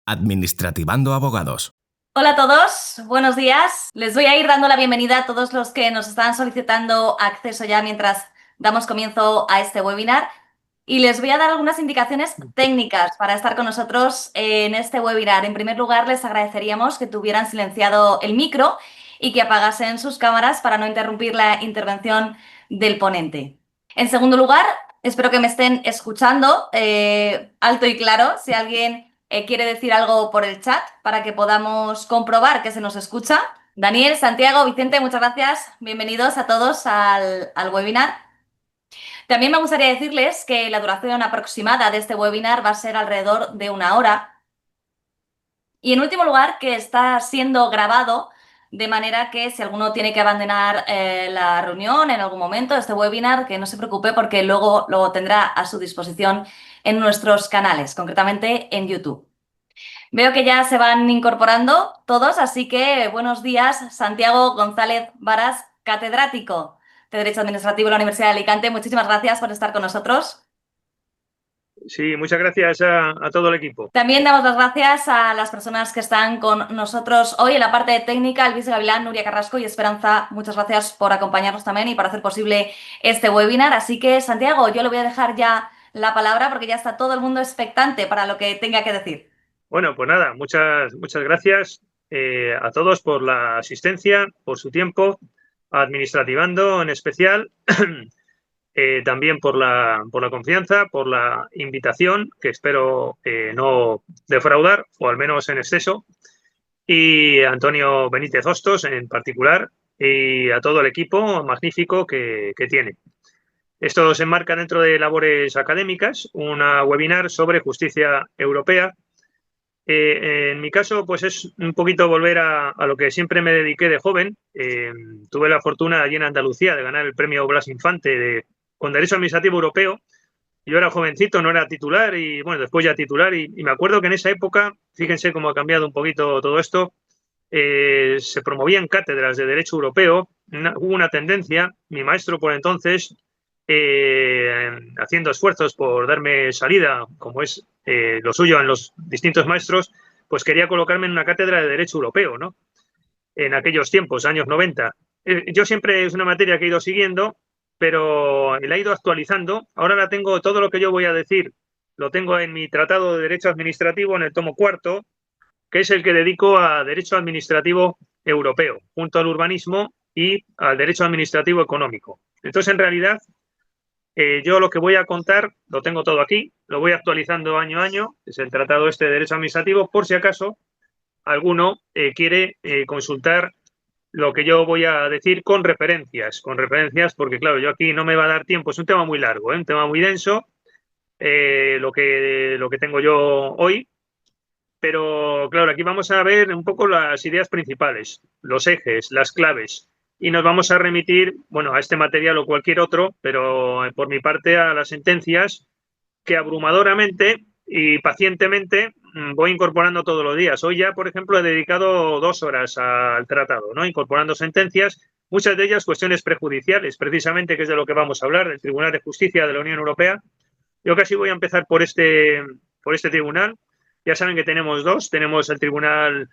Administrativando Abogados. Hola a todos, buenos días. Les voy a ir dando la bienvenida a todos los que nos están solicitando acceso ya mientras damos comienzo a este webinar. Y les voy a dar algunas indicaciones técnicas para estar con nosotros en este webinar. En primer lugar, les agradeceríamos que tuvieran silenciado el micro y que apagasen sus cámaras para no interrumpir la intervención del ponente. En segundo lugar, espero que me estén escuchando alto y claro. Si alguien quiere decir algo por el chat para que podamos comprobar que se nos escucha. Daniel, Santiago, Vicente, muchas gracias. Bienvenidos a todos al webinar. También me gustaría decirles que la duración aproximada de este webinar va a ser alrededor de 1 hora. Y en último lugar, que está siendo grabado de manera que si alguno tiene que abandonar la reunión en algún momento, este webinar, que no se preocupe porque luego lo tendrá a su disposición en nuestros canales, concretamente en YouTube. Veo que ya se van incorporando todos, así que buenos días, Santiago González Varas, catedrático de Derecho Administrativo de la Universidad de Alicante. Muchísimas gracias por estar con nosotros. Sí, muchas gracias a todo el equipo. También damos las gracias a las personas que están con nosotros hoy en la parte técnica, Luis Gavilán, Nuria Carrasco y Esperanza. Muchas gracias por acompañarnos también y por hacer posible este webinar. Así que, Santiago, yo le voy a dejar ya la palabra porque ya está todo el mundo expectante para lo que tenga que decir. Bueno, pues nada, muchas gracias a todos por la asistencia, por su tiempo, a Administrativando en especial, también por la confianza, por la invitación, que espero no defraudar, o al menos en exceso, y a Antonio Benítez Hostos en particular, y a todo el equipo magnífico que tiene. Esto se enmarca dentro de labores académicas, una webinar sobre justicia europea. En mi caso, pues es un poquito volver a lo que siempre me dediqué de joven. Tuve la fortuna allí en Andalucía de ganar el premio Blas Infante con Derecho Administrativo Europeo. Yo era jovencito, no era titular y, bueno, después ya titular. Y me acuerdo que en esa época, fíjense cómo ha cambiado un poquito todo esto, se promovían cátedras de Derecho Europeo. Hubo una tendencia, mi maestro por entonces, haciendo esfuerzos por darme salida, como es lo suyo en los distintos maestros, pues quería colocarme en una cátedra de Derecho Europeo, ¿no? En aquellos tiempos, años 90. Yo siempre es una materia que he ido siguiendo, pero la he ido actualizando. Ahora la tengo, todo lo que yo voy a decir, lo tengo en mi Tratado de Derecho Administrativo, en el tomo 4, que es el que dedico a Derecho Administrativo Europeo, junto al urbanismo y al Derecho Administrativo Económico. Entonces, en realidad, yo lo que voy a contar, lo tengo todo aquí, lo voy actualizando año a año, es el tratado de Derecho Administrativo, por si acaso alguno quiere consultar lo que yo voy a decir con referencias, porque claro, yo aquí no me va a dar tiempo, es un tema muy largo, un tema muy denso, lo que tengo yo hoy, pero claro, aquí vamos a ver un poco las ideas principales, los ejes, las claves. Y nos vamos a remitir, bueno, a este material o cualquier otro, pero por mi parte a las sentencias que abrumadoramente y pacientemente voy incorporando todos los días. Hoy ya, por ejemplo, he dedicado 2 horas al tratado, ¿no? Incorporando sentencias, muchas de ellas cuestiones prejudiciales, precisamente, que es de lo que vamos a hablar, del Tribunal de Justicia de la Unión Europea. Yo casi voy a empezar por este tribunal. Ya saben que tenemos 2, tenemos el Tribunal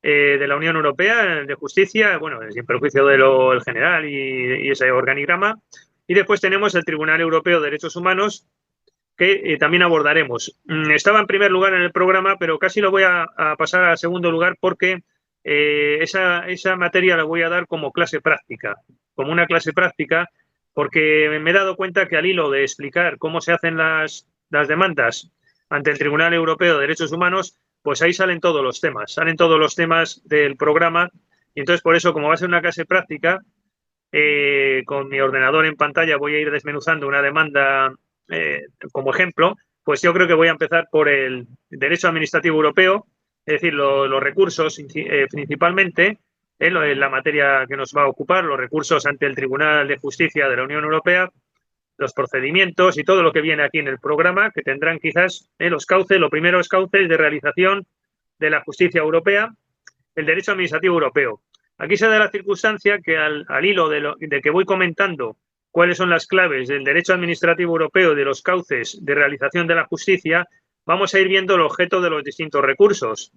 de la Unión Europea de Justicia, bueno, sin perjuicio del general y ese organigrama, y después tenemos el Tribunal Europeo de Derechos Humanos, que también abordaremos. Estaba en primer lugar en el programa, pero casi lo voy a pasar a segundo lugar porque esa materia la voy a dar como clase práctica, como una clase práctica, porque me he dado cuenta que al hilo de explicar cómo se hacen las demandas ante el Tribunal Europeo de Derechos Humanos, pues ahí salen todos los temas del programa, y entonces por eso, como va a ser una clase práctica, con mi ordenador en pantalla voy a ir desmenuzando una demanda como ejemplo, pues yo creo que voy a empezar por el Derecho Administrativo Europeo, es decir, los recursos principalmente, en la materia que nos va a ocupar, los recursos ante el Tribunal de Justicia de la Unión Europea, los procedimientos y todo lo que viene aquí en el programa, que tendrán quizás los cauces, los primeros cauces de realización de la justicia europea, el derecho administrativo europeo. Aquí se da la circunstancia que al hilo de que voy comentando cuáles son las claves del derecho administrativo europeo y de los cauces de realización de la justicia, vamos a ir viendo el objeto de los distintos recursos.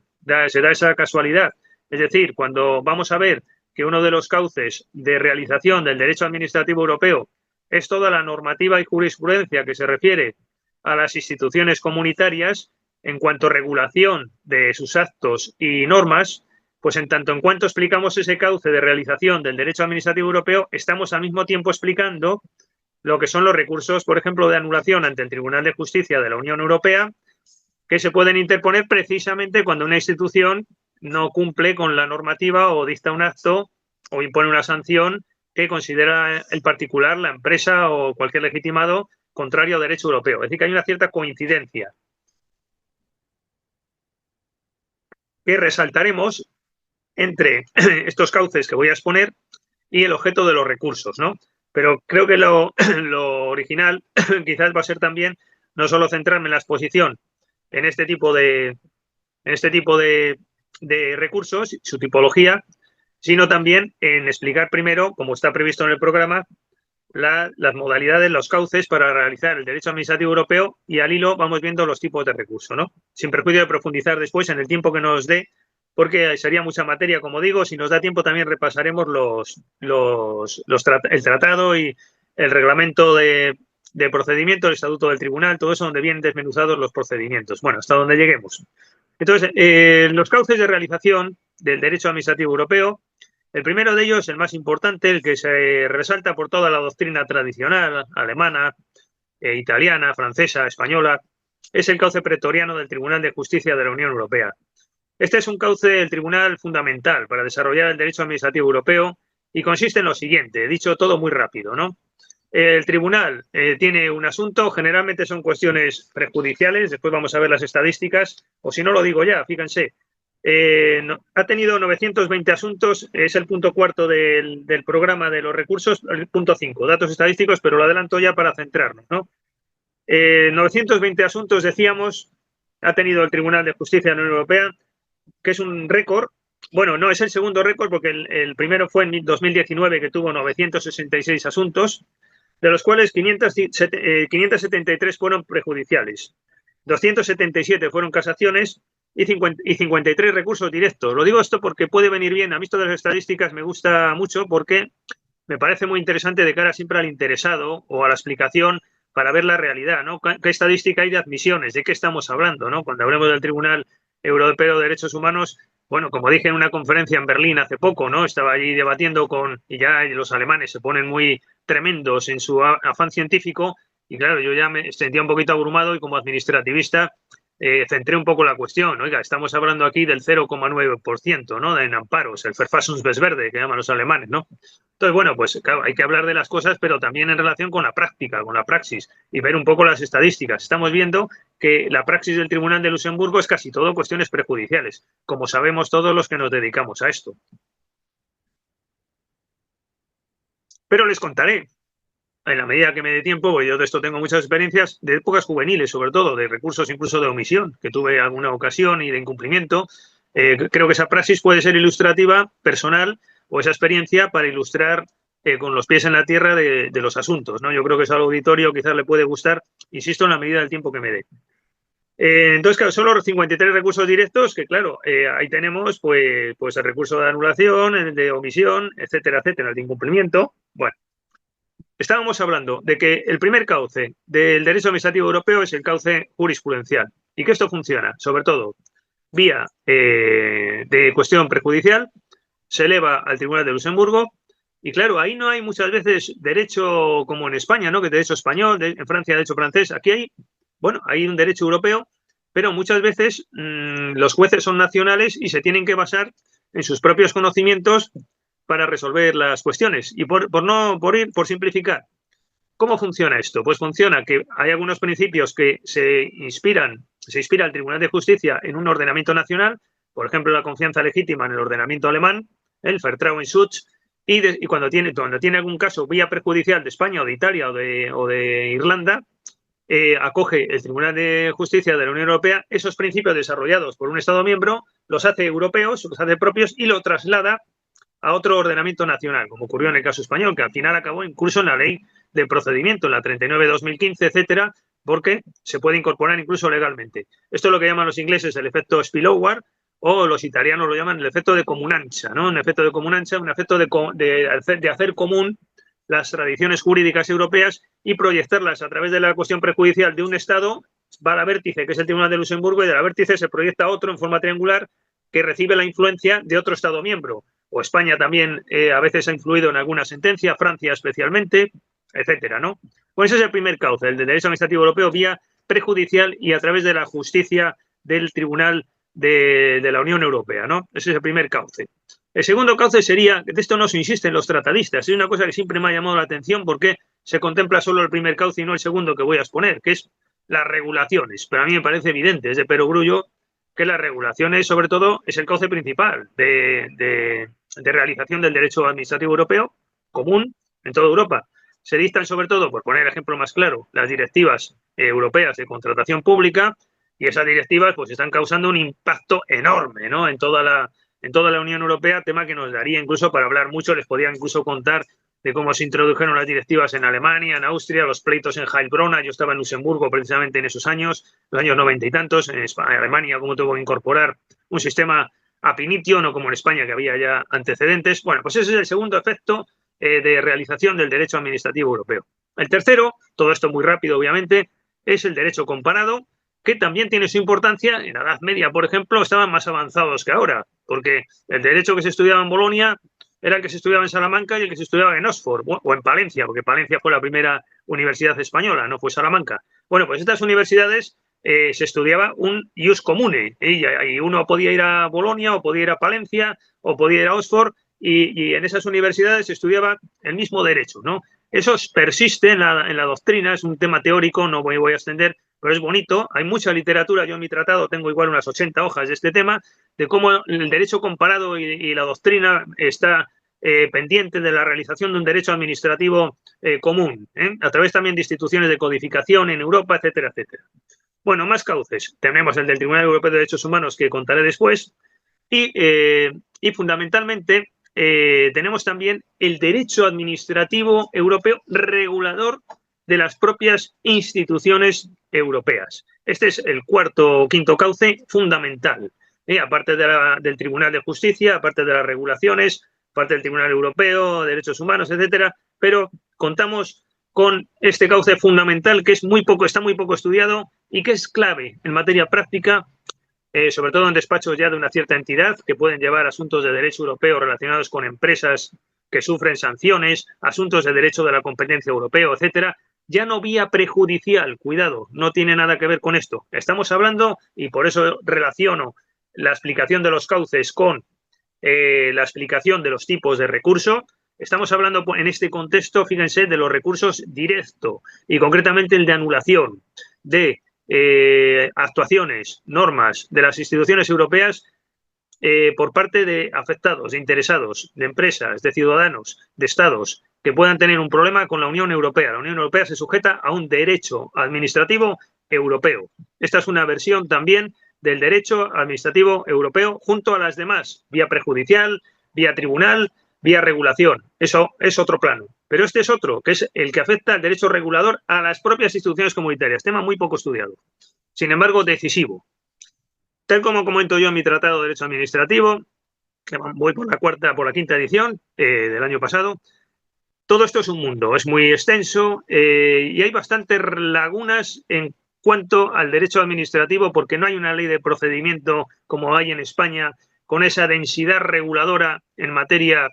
Se da esa casualidad. Es decir, cuando vamos a ver que uno de los cauces de realización del derecho administrativo europeo es toda la normativa y jurisprudencia que se refiere a las instituciones comunitarias en cuanto a regulación de sus actos y normas, pues en tanto en cuanto explicamos ese cauce de realización del derecho administrativo europeo, estamos al mismo tiempo explicando lo que son los recursos, por ejemplo, de anulación ante el Tribunal de Justicia de la Unión Europea, que se pueden interponer precisamente cuando una institución no cumple con la normativa o dicta un acto o impone una sanción que considera el particular, la empresa o cualquier legitimado contrario al derecho europeo. Es decir, que hay una cierta coincidencia que resaltaremos entre estos cauces que voy a exponer y el objeto de los recursos, ¿no? Pero creo que lo original quizás va a ser también no solo centrarme en la exposición en este tipo de recursos, su tipología, sino también en explicar primero, como está previsto en el programa, las modalidades, los cauces para realizar el derecho administrativo europeo y al hilo vamos viendo los tipos de recursos, ¿no? Sin perjuicio de profundizar después en el tiempo que nos dé, porque sería mucha materia, como digo. Si nos da tiempo también repasaremos el tratado y el reglamento de procedimiento, el estatuto del tribunal, todo eso donde vienen desmenuzados los procedimientos. Bueno, hasta donde lleguemos. Entonces, los cauces de realización del derecho administrativo europeo, el primero de ellos, el más importante, el que se resalta por toda la doctrina tradicional, alemana, italiana, francesa, española, es el cauce pretoriano del Tribunal de Justicia de la Unión Europea. Este es un cauce del tribunal fundamental para desarrollar el derecho administrativo europeo y consiste en lo siguiente, dicho todo muy rápido, ¿no? El tribunal tiene un asunto, generalmente son cuestiones prejudiciales, después vamos a ver las estadísticas, o si no lo digo ya, fíjense, ha tenido 920 asuntos, es el punto cuarto del programa de los recursos, el punto 5, datos estadísticos, pero lo adelanto ya para centrarnos, ¿no? 920 asuntos, decíamos, ha tenido el Tribunal de Justicia de la Unión Europea, que es un récord. Bueno, no es el segundo récord porque el primero fue en 2019, que tuvo 966 asuntos, de los cuales 573 fueron prejudiciales, 277 fueron casaciones y 53 recursos directos. Lo digo esto porque puede venir bien. A mí esto de las estadísticas me gusta mucho porque me parece muy interesante de cara siempre al interesado o a la explicación para ver la realidad, ¿no? ¿Qué estadística hay de admisiones? ¿De qué estamos hablando, no? Cuando hablemos del Tribunal Europeo de Derechos Humanos, bueno, como dije en una conferencia en Berlín hace poco, ¿no? Estaba allí debatiendo y ya los alemanes se ponen muy tremendos en su afán científico y claro, yo ya me sentía un poquito abrumado y como administrativista centré un poco la cuestión. Oiga, estamos hablando aquí del 0,9%, ¿no? En amparos, el Verfassungsbeschwerde, que llaman los alemanes, ¿no? Entonces, bueno, pues claro, hay que hablar de las cosas, pero también en relación con la práctica, con la praxis, y ver un poco las estadísticas. Estamos viendo que la praxis del Tribunal de Luxemburgo es casi todo cuestiones prejudiciales, como sabemos todos los que nos dedicamos a esto. Pero les contaré, en la medida que me dé tiempo, porque yo de esto tengo muchas experiencias, de épocas juveniles, sobre todo, de recursos incluso de omisión, que tuve alguna ocasión y de incumplimiento. Creo que esa praxis puede ser ilustrativa, personal, o esa experiencia para ilustrar con los pies en la tierra de los asuntos, ¿no? Yo creo que eso al auditorio quizás le puede gustar, insisto, en la medida del tiempo que me dé. Entonces, claro, son los 53 recursos directos que, claro, ahí tenemos pues el recurso de anulación, el de omisión, etcétera, etcétera, el de incumplimiento. Bueno, estábamos hablando de que el primer cauce del derecho administrativo europeo es el cauce jurisprudencial y que esto funciona, sobre todo, vía de cuestión prejudicial, se eleva al Tribunal de Luxemburgo y, claro, ahí no hay muchas veces derecho como en España, ¿no? Que derecho español, en Francia derecho francés. Aquí hay, bueno, hay un derecho europeo, pero muchas veces los jueces son nacionales y se tienen que basar en sus propios conocimientos para resolver las cuestiones. Y por simplificar, ¿cómo funciona esto? Pues funciona que hay algunos principios que se inspira el Tribunal de Justicia en un ordenamiento nacional, por ejemplo, la confianza legítima en el ordenamiento alemán, el Vertrauensschutz, y cuando tiene algún caso vía prejudicial de España o de Italia o de Irlanda, acoge el Tribunal de Justicia de la Unión Europea esos principios desarrollados por un Estado miembro, los hace europeos, los hace propios y lo traslada a otro ordenamiento nacional, como ocurrió en el caso español, que al final acabó incluso en la ley de procedimiento, la 39/2015, etcétera, porque se puede incorporar incluso legalmente. Esto es lo que llaman los ingleses el efecto spillover, o los italianos lo llaman el efecto de comunanza, ¿no? Un efecto de comunanza, un efecto de hacer común las tradiciones jurídicas europeas y proyectarlas a través de la cuestión prejudicial de un Estado, va a la vértice, que es el Tribunal de Luxemburgo, y de la vértice se proyecta otro en forma triangular que recibe la influencia de otro Estado miembro. O España también a veces ha influido en alguna sentencia, Francia especialmente, etcétera, ¿no? Pues ese es el primer cauce, el del derecho administrativo europeo vía prejudicial y a través de la justicia del Tribunal de la Unión Europea, ¿no? Ese es el primer cauce. El segundo cauce sería, de esto no se insiste en los tratadistas, es una cosa que siempre me ha llamado la atención porque se contempla solo el primer cauce y no el segundo que voy a exponer, que es las regulaciones. Pero a mí me parece evidente, es de perogrullo, que las regulaciones, sobre todo, es el cauce principal de realización del derecho administrativo europeo común en toda Europa. Se dictan, sobre todo, por poner el ejemplo más claro, las directivas europeas de contratación pública, y esas directivas pues están causando un impacto enorme, ¿no? En toda la Unión Europea, tema que nos daría incluso para hablar mucho, les podía incluso contar de cómo se introdujeron las directivas en Alemania, en Austria, los pleitos en Heilbronn. Yo estaba en Luxemburgo precisamente en esos años, los años 90 y tantos, en Alemania, cómo tuvo que incorporar un sistema ab initio, no como en España, que había ya antecedentes. Bueno, pues ese es el segundo efecto de realización del derecho administrativo europeo. El tercero, todo esto muy rápido, obviamente, es el derecho comparado, que también tiene su importancia. En la Edad Media, por ejemplo, estaban más avanzados que ahora, porque el derecho que se estudiaba en Bolonia era el que se estudiaba en Salamanca y el que se estudiaba en Oxford o en Palencia, porque Palencia fue la primera universidad española, no fue Salamanca. Bueno, pues estas universidades se estudiaba un ius comune, y uno podía ir a Bolonia o podía ir a Palencia o podía ir a Oxford, y en esas universidades se estudiaba el mismo derecho, ¿no? Eso persiste en la doctrina, es un tema teórico, no me voy a extender, pero es bonito. Hay mucha literatura, yo en mi tratado tengo igual unas 80 hojas de este tema, de cómo el derecho comparado y la doctrina está pendiente de la realización de un derecho administrativo común, a través también de instituciones de codificación en Europa, etcétera, etcétera. Bueno, más cauces. Tenemos el del Tribunal Europeo de Derechos Humanos, que contaré después, y fundamentalmente tenemos también el derecho administrativo europeo regulador de las propias instituciones europeas. Este es el cuarto o quinto cauce fundamental, aparte del Tribunal de Justicia, aparte de las regulaciones, aparte del Tribunal Europeo, de Derechos Humanos, etcétera, pero contamos con este cauce fundamental que está muy poco estudiado y que es clave en materia práctica, sobre todo en despachos ya de una cierta entidad, que pueden llevar asuntos de derecho europeo relacionados con empresas que sufren sanciones, asuntos de derecho de la competencia europeo, etcétera. Ya no vía prejudicial, cuidado, no tiene nada que ver con esto. Estamos hablando, y por eso relaciono la explicación de los cauces con la explicación de los tipos de recurso. Estamos hablando en este contexto, fíjense, de los recursos directos y concretamente el de anulación de actuaciones, normas de las instituciones europeas por parte de afectados, de interesados, de empresas, de ciudadanos, de estados que puedan tener un problema con la Unión Europea. La Unión Europea se sujeta a un derecho administrativo europeo. Esta es una versión también del derecho administrativo europeo junto a las demás, vía prejudicial, vía tribunal, vía regulación. Eso es otro plano. Pero este es otro, que es el que afecta al derecho regulador a las propias instituciones comunitarias. Tema muy poco estudiado. Sin embargo, decisivo. Tal como comento yo en mi tratado de Derecho Administrativo, que voy por la quinta edición del año pasado, todo esto es un mundo, es muy extenso y hay bastantes lagunas en cuanto al derecho administrativo porque no hay una ley de procedimiento como hay en España con esa densidad reguladora en materia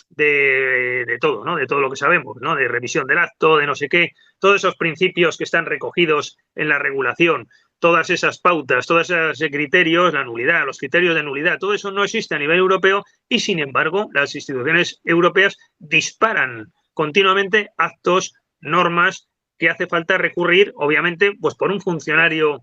de todo, ¿no? De todo lo que sabemos, ¿no? De revisión del acto, de no sé qué, todos esos principios que están recogidos en la regulación, todas esas pautas, todos esos criterios, la nulidad, los criterios de nulidad, todo eso no existe a nivel europeo y, sin embargo, las instituciones europeas disparan continuamente actos, normas que hace falta recurrir, obviamente, pues por un funcionario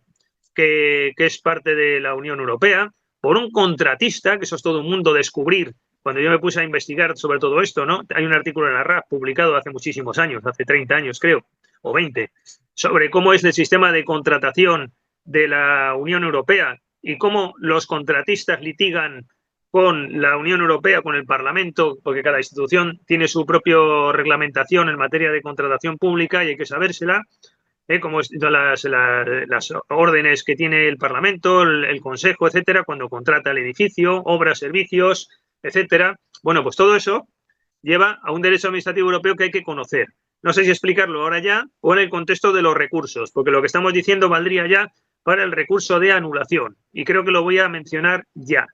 que es parte de la Unión Europea, por un contratista, que eso es todo un mundo descubrir. Cuando yo me puse a investigar sobre todo esto, ¿no? Hay un artículo en la RAF publicado hace muchísimos años, hace 30 años creo, o 20, sobre cómo es el sistema de contratación de la Unión Europea y cómo los contratistas litigan con la Unión Europea, con el Parlamento, porque cada institución tiene su propia reglamentación en materia de contratación pública y hay que sabérsela, como las órdenes que tiene el Parlamento, el Consejo, etcétera, cuando contrata el edificio, obras, servicios, etcétera. Bueno, pues todo eso lleva a un derecho administrativo europeo que hay que conocer. No sé si explicarlo ahora ya o en el contexto de los recursos, porque lo que estamos diciendo valdría ya para el recurso de anulación. Y creo que lo voy a mencionar ya.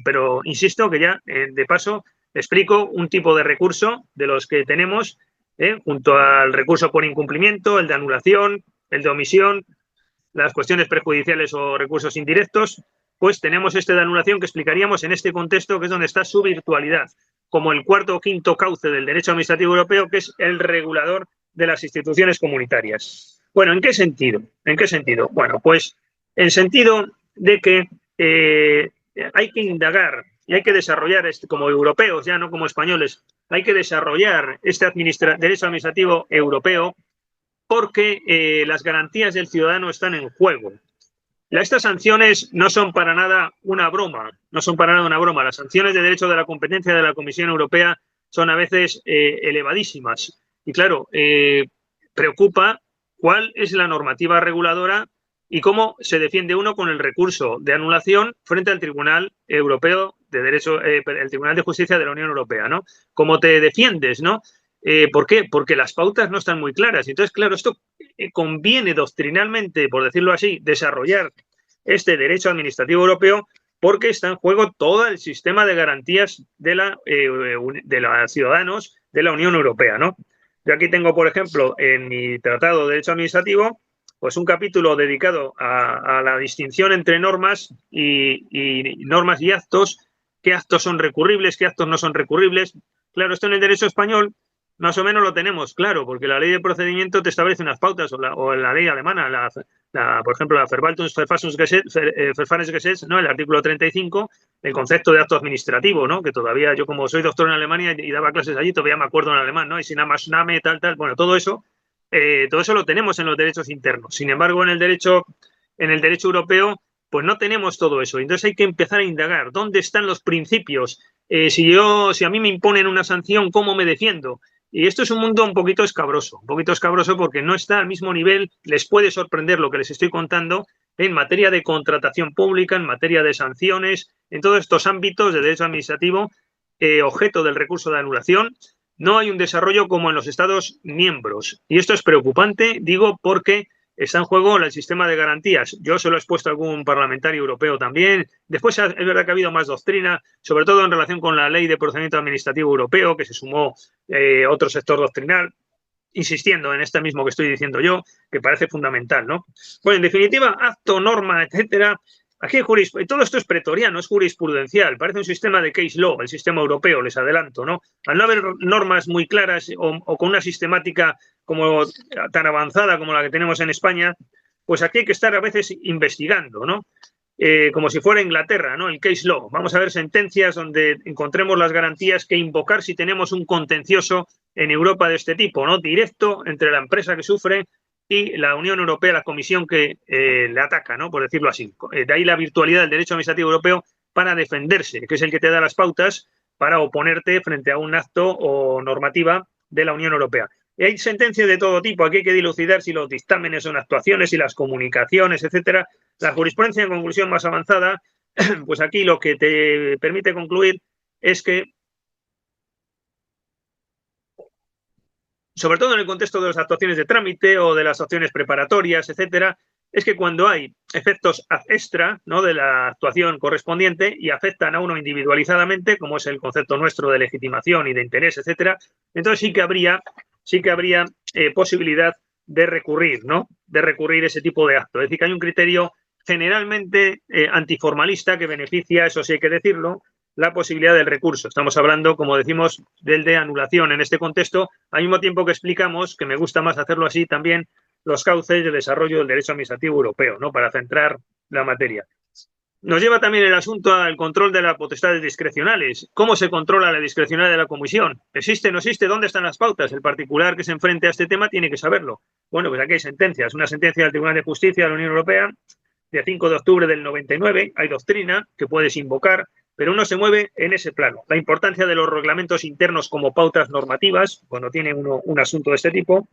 Pero insisto que ya, de paso, explico un tipo de recurso de los que tenemos, junto al recurso por incumplimiento, el de anulación, el de omisión, las cuestiones prejudiciales o recursos indirectos, pues tenemos este de anulación que explicaríamos en este contexto, que es donde está su virtualidad, como el cuarto o quinto cauce del derecho administrativo europeo, que es el regulador de las instituciones comunitarias. Bueno, ¿en qué sentido? ¿En qué sentido? Bueno, pues en sentido de que hay que indagar y hay que desarrollar, como europeos, ya no como españoles, hay que desarrollar este derecho administrativo europeo porque las garantías del ciudadano están en juego. Estas sanciones no son para nada una broma, no son para nada una broma. Las sanciones de derecho de la competencia de la Comisión Europea son a veces elevadísimas. Y claro, preocupa cuál es la normativa reguladora y cómo se defiende uno con el recurso de anulación frente al Tribunal Europeo de Derecho, el Tribunal de Justicia de la Unión Europea, ¿no? ¿Cómo te defiendes, no? ¿Por qué? Porque las pautas no están muy claras. Entonces, claro, esto conviene doctrinalmente, por decirlo así, desarrollar este derecho administrativo europeo porque está en juego todo el sistema de garantías de los ciudadanos de la Unión Europea, ¿no? Yo aquí tengo, por ejemplo, en mi Tratado de Derecho Administrativo, pues un capítulo dedicado a la distinción entre normas normas y actos, qué actos son recurribles, qué actos no son recurribles. Claro, esto en el derecho español más o menos lo tenemos claro, porque la ley de procedimiento te establece unas pautas, o la ley alemana, por ejemplo, la Verwaltungsverfassungsgesetz, ¿no? El artículo 35, el concepto de acto administrativo, ¿no? Que todavía yo, como soy doctor en Alemania y daba clases allí, todavía me acuerdo en alemán, ¿no? Y Sinamaßnahme, tal, bueno, todo eso lo tenemos en los derechos internos. Sin embargo, en el derecho europeo, pues no tenemos todo eso. Entonces hay que empezar a indagar dónde están los principios. Si a mí me imponen una sanción, ¿cómo me defiendo? Y esto es un mundo un poquito escabroso porque no está al mismo nivel, les puede sorprender lo que les estoy contando en materia de contratación pública, en materia de sanciones, en todos estos ámbitos de derecho administrativo, objeto del recurso de anulación. No hay un desarrollo como en los Estados miembros. Y esto es preocupante, digo, porque está en juego el sistema de garantías. Yo se lo he expuesto a algún parlamentario europeo también. Después es verdad que ha habido más doctrina, sobre todo en relación con la Ley de Procedimiento Administrativo Europeo, que se sumó otro sector doctrinal, insistiendo en este mismo que estoy diciendo yo, que parece fundamental, ¿no? Bueno, en definitiva, acto, norma, etcétera. Aquí todo esto es pretoriano, es jurisprudencial, parece un sistema de case law, el sistema europeo, les adelanto, ¿no? Al no haber normas muy claras o con una sistemática como tan avanzada como la que tenemos en España, pues aquí hay que estar a veces investigando, ¿no? Como si fuera Inglaterra, ¿no? El case law. Vamos a ver sentencias donde encontremos las garantías que invocar si tenemos un contencioso en Europa de este tipo, ¿no? Directo entre la empresa que sufre y la Unión Europea, la comisión que le ataca, ¿no? Por decirlo así. De ahí la virtualidad del derecho administrativo europeo para defenderse, que es el que te da las pautas para oponerte frente a un acto o normativa de la Unión Europea. Y hay sentencias de todo tipo. Aquí hay que dilucidar si los dictámenes son actuaciones, si las comunicaciones, etcétera. La jurisprudencia, en conclusión, más avanzada, pues aquí lo que te permite concluir es que, sobre todo en el contexto de las actuaciones de trámite o de las acciones preparatorias, etcétera, es que cuando hay efectos ad extra, ¿no?, de la actuación correspondiente y afectan a uno individualizadamente, como es el concepto nuestro de legitimación y de interés, etcétera, entonces sí que habría posibilidad de recurrir, ¿no? De recurrir ese tipo de acto. Es decir, que hay un criterio generalmente antiformalista que beneficia, eso sí hay que decirlo, la posibilidad del recurso. Estamos hablando, como decimos, del de anulación en este contexto, al mismo tiempo que explicamos, que me gusta más hacerlo así también, los cauces de desarrollo del derecho administrativo europeo, ¿no? Para centrar la materia. Nos lleva también el asunto al control de las potestades discrecionales. ¿Cómo se controla la discrecionalidad de la comisión? ¿Existe, no existe? ¿Dónde están las pautas? El particular que se enfrente a este tema tiene que saberlo. Bueno, pues aquí hay sentencias. Una sentencia del Tribunal de Justicia de la Unión Europea de 5 de octubre del 99. Hay doctrina que puedes invocar pero uno se mueve en ese plano. La importancia de los reglamentos internos como pautas normativas, cuando tiene uno un asunto de este tipo,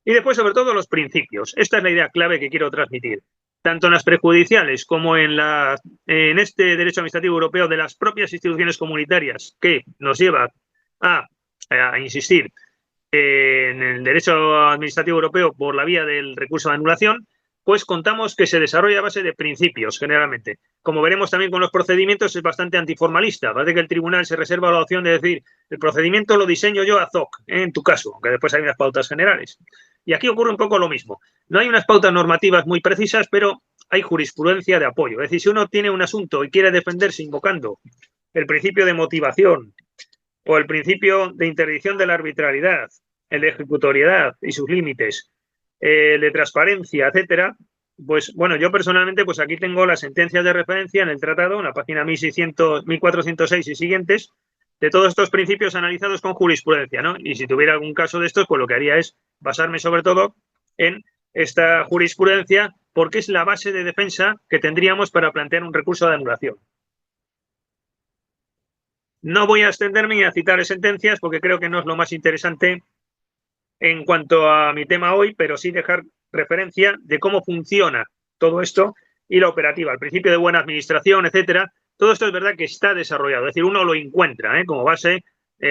y después, sobre todo, los principios. Esta es la idea clave que quiero transmitir. Tanto en las prejudiciales como en este derecho administrativo europeo de las propias instituciones comunitarias, que nos lleva a insistir en el derecho administrativo europeo por la vía del recurso de anulación, pues contamos que se desarrolla a base de principios, generalmente. Como veremos también con los procedimientos, es bastante antiformalista. Parece que el tribunal se reserva la opción de decir, el procedimiento lo diseño yo ad hoc, en tu caso, aunque después hay unas pautas generales. Y aquí ocurre un poco lo mismo. No hay unas pautas normativas muy precisas, pero hay jurisprudencia de apoyo. Es decir, si uno tiene un asunto y quiere defenderse invocando el principio de motivación o el principio de interdicción de la arbitrariedad, el de ejecutoriedad y sus límites, el de transparencia, etcétera, pues bueno, yo personalmente, pues aquí tengo las sentencias de referencia en el tratado, en la página 1600, 1406 y siguientes, de todos estos principios analizados con jurisprudencia, ¿no? Y si tuviera algún caso de estos, pues lo que haría es basarme sobre todo en esta jurisprudencia, porque es la base de defensa que tendríamos para plantear un recurso de anulación. No voy a extenderme ni a citar sentencias porque creo que no es lo más interesante en cuanto a mi tema hoy, pero sí dejar referencia de cómo funciona todo esto y la operativa, el principio de buena administración, etcétera. Todo esto es verdad que está desarrollado, es decir, uno lo encuentra como base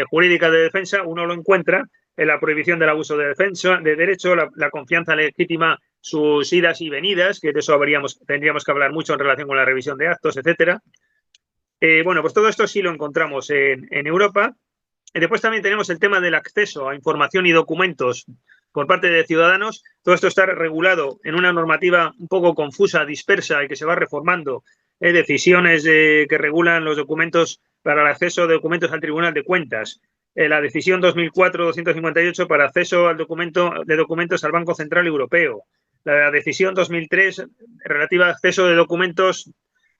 jurídica de defensa, uno lo encuentra en la prohibición del abuso de defensa, de derecho, la confianza legítima, sus idas y venidas, que de eso tendríamos que hablar mucho en relación con la revisión de actos, etcétera. Bueno, pues todo esto sí lo encontramos en Europa. Y después también tenemos el tema del acceso a información y documentos por parte de ciudadanos. Todo esto está regulado en una normativa un poco confusa, dispersa y que se va reformando. Decisiones que regulan los documentos para el acceso de documentos al Tribunal de Cuentas. La decisión 2004-258 para acceso al de documentos al Banco Central Europeo. La decisión 2003 relativa al acceso de documentos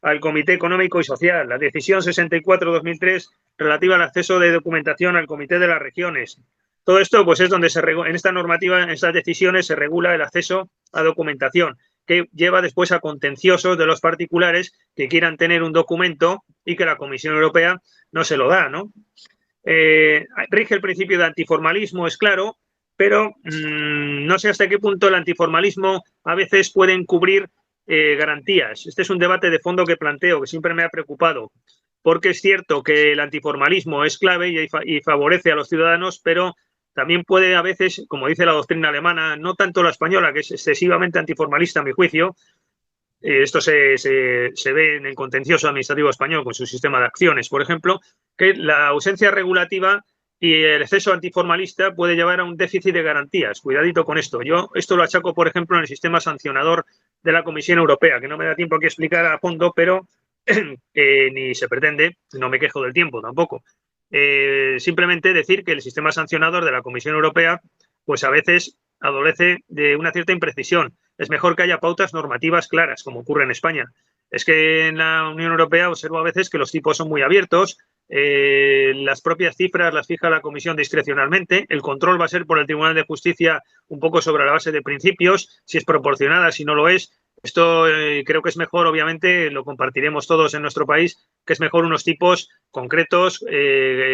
al Comité Económico y Social, la decisión 64-2003 relativa al acceso de documentación al Comité de las Regiones. Todo esto pues es donde en esta normativa, en estas decisiones, se regula el acceso a documentación, que lleva después a contenciosos de los particulares que quieran tener un documento y que la Comisión Europea no se lo da, ¿no? Rige el principio de antiformalismo, es claro, pero no sé hasta qué punto el antiformalismo a veces puede encubrir garantías. Este es un debate de fondo que planteo, que siempre me ha preocupado, porque es cierto que el antiformalismo es clave y favorece a los ciudadanos, pero también puede a veces, como dice la doctrina alemana, no tanto la española, que es excesivamente antiformalista a mi juicio, esto se ve en el contencioso administrativo español con su sistema de acciones, por ejemplo, que la ausencia regulativa y el exceso antiformalista puede llevar a un déficit de garantías. Cuidadito con esto. Yo esto lo achaco, por ejemplo, en el sistema sancionador de la Comisión Europea, que no me da tiempo aquí a explicar a fondo, pero ni se pretende, no me quejo del tiempo tampoco. Simplemente decir que el sistema sancionador de la Comisión Europea, pues a veces adolece de una cierta imprecisión. Es mejor que haya pautas normativas claras, como ocurre en España. Es que en la Unión Europea observo a veces que los tipos son muy abiertos, las propias cifras las fija la Comisión discrecionalmente, el control va a ser por el Tribunal de Justicia un poco sobre la base de principios, si es proporcionada, si no lo es. Esto creo que es mejor, obviamente, lo compartiremos todos en nuestro país, que es mejor unos tipos concretos,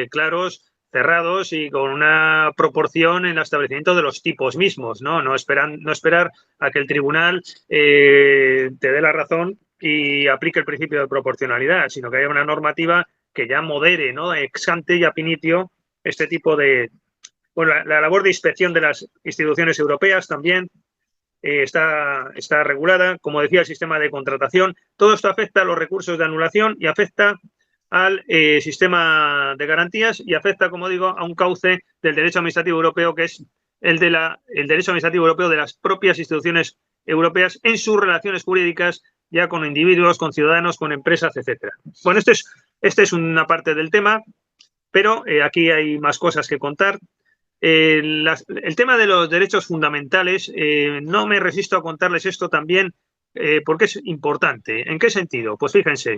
claros, cerrados y con una proporción en el establecimiento de los tipos mismos, ¿no? No esperar a que el tribunal te dé la razón y aplique el principio de proporcionalidad, sino que haya una normativa que ya modere, ¿no? Ex ante y ab initio este tipo de... Bueno, la labor de inspección de las instituciones europeas también está regulada. Como decía, el sistema de contratación. Todo esto afecta a los recursos de anulación y afecta al sistema de garantías y afecta, como digo, a un cauce del derecho administrativo europeo, que es el derecho administrativo europeo de las propias instituciones europeas en sus relaciones jurídicas ya con individuos, con ciudadanos, con empresas, etcétera. Bueno, esta es una parte del tema, pero aquí hay más cosas que contar. El tema de los derechos fundamentales, no me resisto a contarles esto también porque es importante. ¿En qué sentido? Pues fíjense,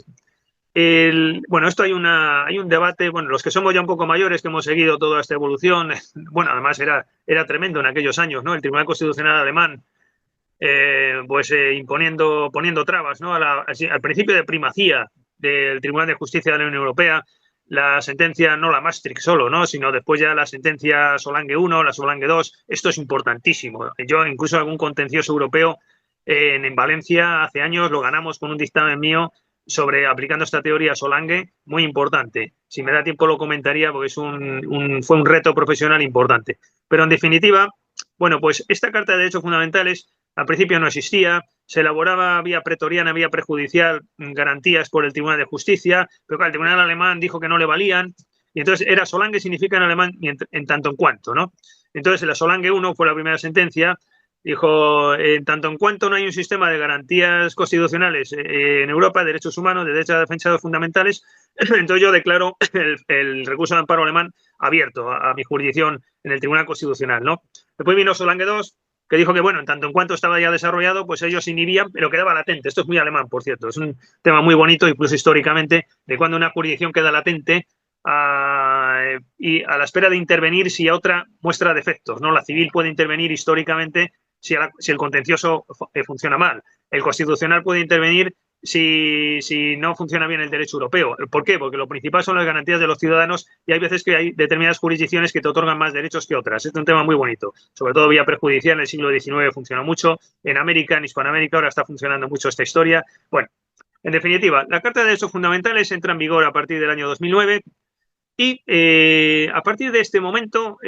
bueno, esto hay un debate, bueno, los que somos ya un poco mayores, que hemos seguido toda esta evolución, bueno, además era tremendo en aquellos años, ¿no? El Tribunal Constitucional alemán, poniendo trabas, ¿no? Al principio de primacía del Tribunal de Justicia de la Unión Europea, la sentencia, no la Maastricht solo, ¿no? Sino después ya la sentencia Solange 1, la Solange 2, esto es importantísimo. Yo incluso algún contencioso europeo en Valencia hace años lo ganamos con un dictamen mío sobre aplicando esta teoría Solange, muy importante. Si me da tiempo lo comentaría porque fue un reto profesional importante. Pero en definitiva, bueno, pues esta Carta de Derechos Fundamentales al principio no existía, se elaboraba vía pretoriana, vía prejudicial, garantías por el Tribunal de Justicia, pero claro, el Tribunal alemán dijo que no le valían, y entonces era Solange significa en alemán en tanto en cuanto, ¿no? Entonces la Solange 1 fue la primera sentencia, dijo, en tanto en cuanto no hay un sistema de garantías constitucionales en Europa, de derechos humanos, de derecho a defensa fundamentales, entonces yo declaro el recurso de amparo alemán abierto a mi jurisdicción en el Tribunal Constitucional, ¿no? Después vino Solange 2, que dijo que, bueno, en tanto en cuanto estaba ya desarrollado, pues ellos inhibían, pero quedaba latente. Esto es muy alemán, por cierto. Es un tema muy bonito, incluso históricamente, de cuando una jurisdicción queda latente y a la espera de intervenir si a otra muestra defectos, ¿no? La civil puede intervenir históricamente si el contencioso funciona mal. El constitucional puede intervenir si no funciona bien el derecho europeo. ¿Por qué? Porque lo principal son las garantías de los ciudadanos y hay veces que hay determinadas jurisdicciones que te otorgan más derechos que otras. Este es un tema muy bonito. Sobre todo vía prejudicial en el siglo XIX funcionó mucho. En América, en Hispanoamérica ahora está funcionando mucho esta historia. Bueno, en definitiva, la Carta de Derechos Fundamentales entra en vigor a partir del año 2009 y a partir de este momento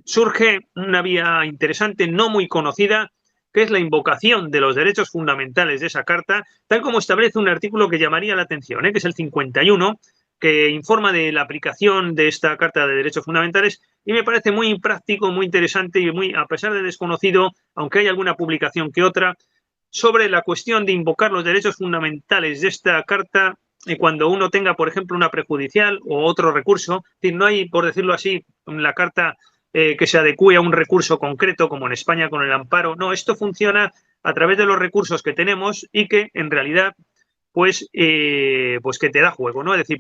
surge una vía interesante, no muy conocida, que es la invocación de los derechos fundamentales de esa carta, tal como establece un artículo que llamaría la atención, que es el 51, que informa de la aplicación de esta Carta de Derechos Fundamentales y me parece muy práctico, muy interesante y muy, a pesar de desconocido, aunque hay alguna publicación que otra, sobre la cuestión de invocar los derechos fundamentales de esta Carta cuando uno tenga, por ejemplo, una prejudicial o otro recurso. Es decir, no hay, por decirlo así, en la Carta que se adecue a un recurso concreto, como en España con el amparo. No, esto funciona a través de los recursos que tenemos y que, en realidad, pues que te da juego, ¿no? Es decir,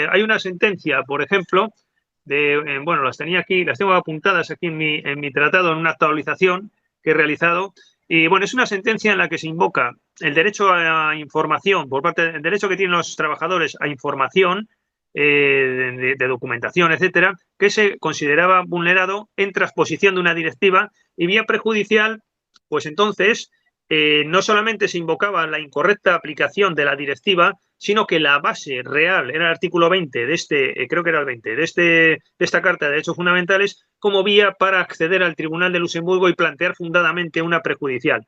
hay una sentencia, por ejemplo, bueno, las tenía aquí, las tengo apuntadas aquí en mi tratado, en una actualización que he realizado. Y bueno, es una sentencia en la que se invoca el derecho a información, por parte del derecho que tienen los trabajadores a información, de documentación, etcétera, que se consideraba vulnerado en transposición de una directiva y vía prejudicial, pues entonces no solamente se invocaba la incorrecta aplicación de la directiva, sino que la base real era el artículo 20 de creo que era el 20, de esta Carta de Derechos Fundamentales, como vía para acceder al Tribunal de Luxemburgo y plantear fundadamente una prejudicial.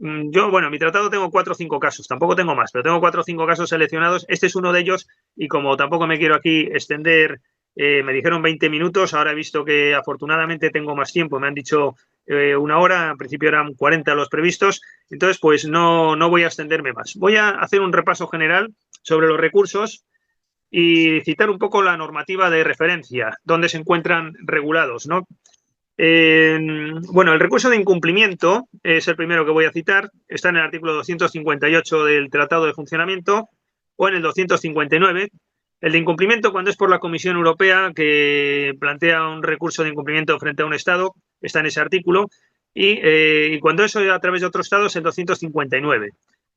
Yo, bueno, en mi tratado tengo 4 o 5 casos, tampoco tengo más, pero tengo 4 o 5 casos seleccionados. Este es uno de ellos y como tampoco me quiero aquí extender, me dijeron 20 minutos, ahora he visto que afortunadamente tengo más tiempo, me han dicho 1 hora, al principio eran 40 los previstos, entonces pues no voy a extenderme más. Voy a hacer un repaso general sobre los recursos y citar un poco la normativa de referencia, donde se encuentran regulados, ¿no? Bueno, el recurso de incumplimiento es el primero que voy a citar. Está en el artículo 258 del Tratado de Funcionamiento o en el 259. El de incumplimiento, cuando es por la Comisión Europea, que plantea un recurso de incumplimiento frente a un Estado, está en ese artículo. Y cuando eso es a través de otro Estado, es el 259.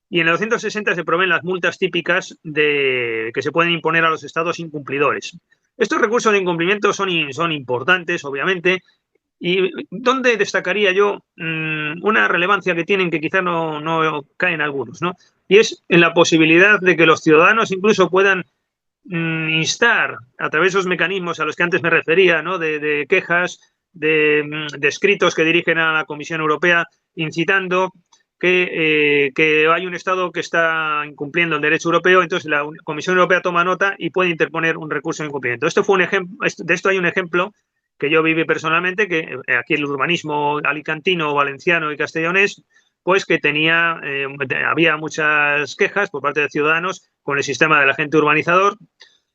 Y en el 260 se proveen las multas típicas que se pueden imponer a los Estados incumplidores. Estos recursos de incumplimiento son importantes, obviamente. ¿Y dónde destacaría yo una relevancia que tienen que quizá no caen algunos, ¿no? Y es en la posibilidad de que los ciudadanos incluso puedan instar a través de esos mecanismos a los que antes me refería, ¿no? De quejas, de escritos que dirigen a la Comisión Europea incitando que hay un Estado que está incumpliendo el derecho europeo, entonces la Comisión Europea toma nota y puede interponer un recurso de incumplimiento. Esto fue un ejemplo, de esto hay un ejemplo que yo viví personalmente, que aquí el urbanismo alicantino, valenciano y castellonés, pues que había muchas quejas por parte de ciudadanos con el sistema del agente urbanizador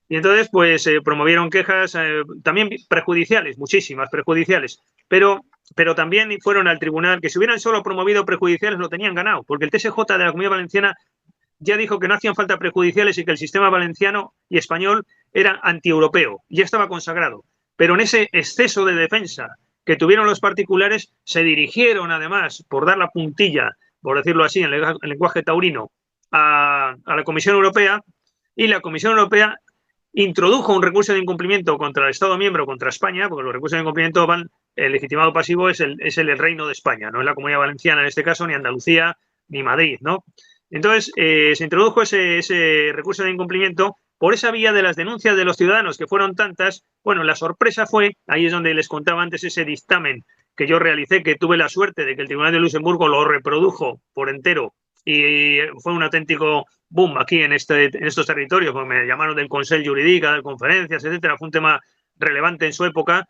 y entonces pues promovieron quejas también prejudiciales, muchísimas prejudiciales, pero también fueron al tribunal, que si hubieran solo promovido prejudiciales lo tenían ganado, porque el TSJ de la Comunidad Valenciana ya dijo que no hacían falta prejudiciales y que el sistema valenciano y español era antieuropeo, ya estaba consagrado. Pero en ese exceso de defensa que tuvieron los particulares, se dirigieron además, por dar la puntilla, por decirlo así, en el lenguaje taurino, a la Comisión Europea y la Comisión Europea introdujo un recurso de incumplimiento contra el Estado miembro, contra España, porque los recursos de incumplimiento van, el legitimado pasivo es el Reino de España, no es la Comunidad Valenciana en este caso, ni Andalucía, ni Madrid, ¿no? Entonces, se introdujo ese recurso de incumplimiento por esa vía de las denuncias de los ciudadanos, que fueron tantas. Bueno, la sorpresa fue, ahí es donde les contaba antes, ese dictamen que yo realicé, que tuve la suerte de que el Tribunal de Luxemburgo lo reprodujo por entero y fue un auténtico boom aquí en estos territorios, porque me llamaron del Consell Jurídica, de conferencias, etcétera. Fue un tema relevante en su época,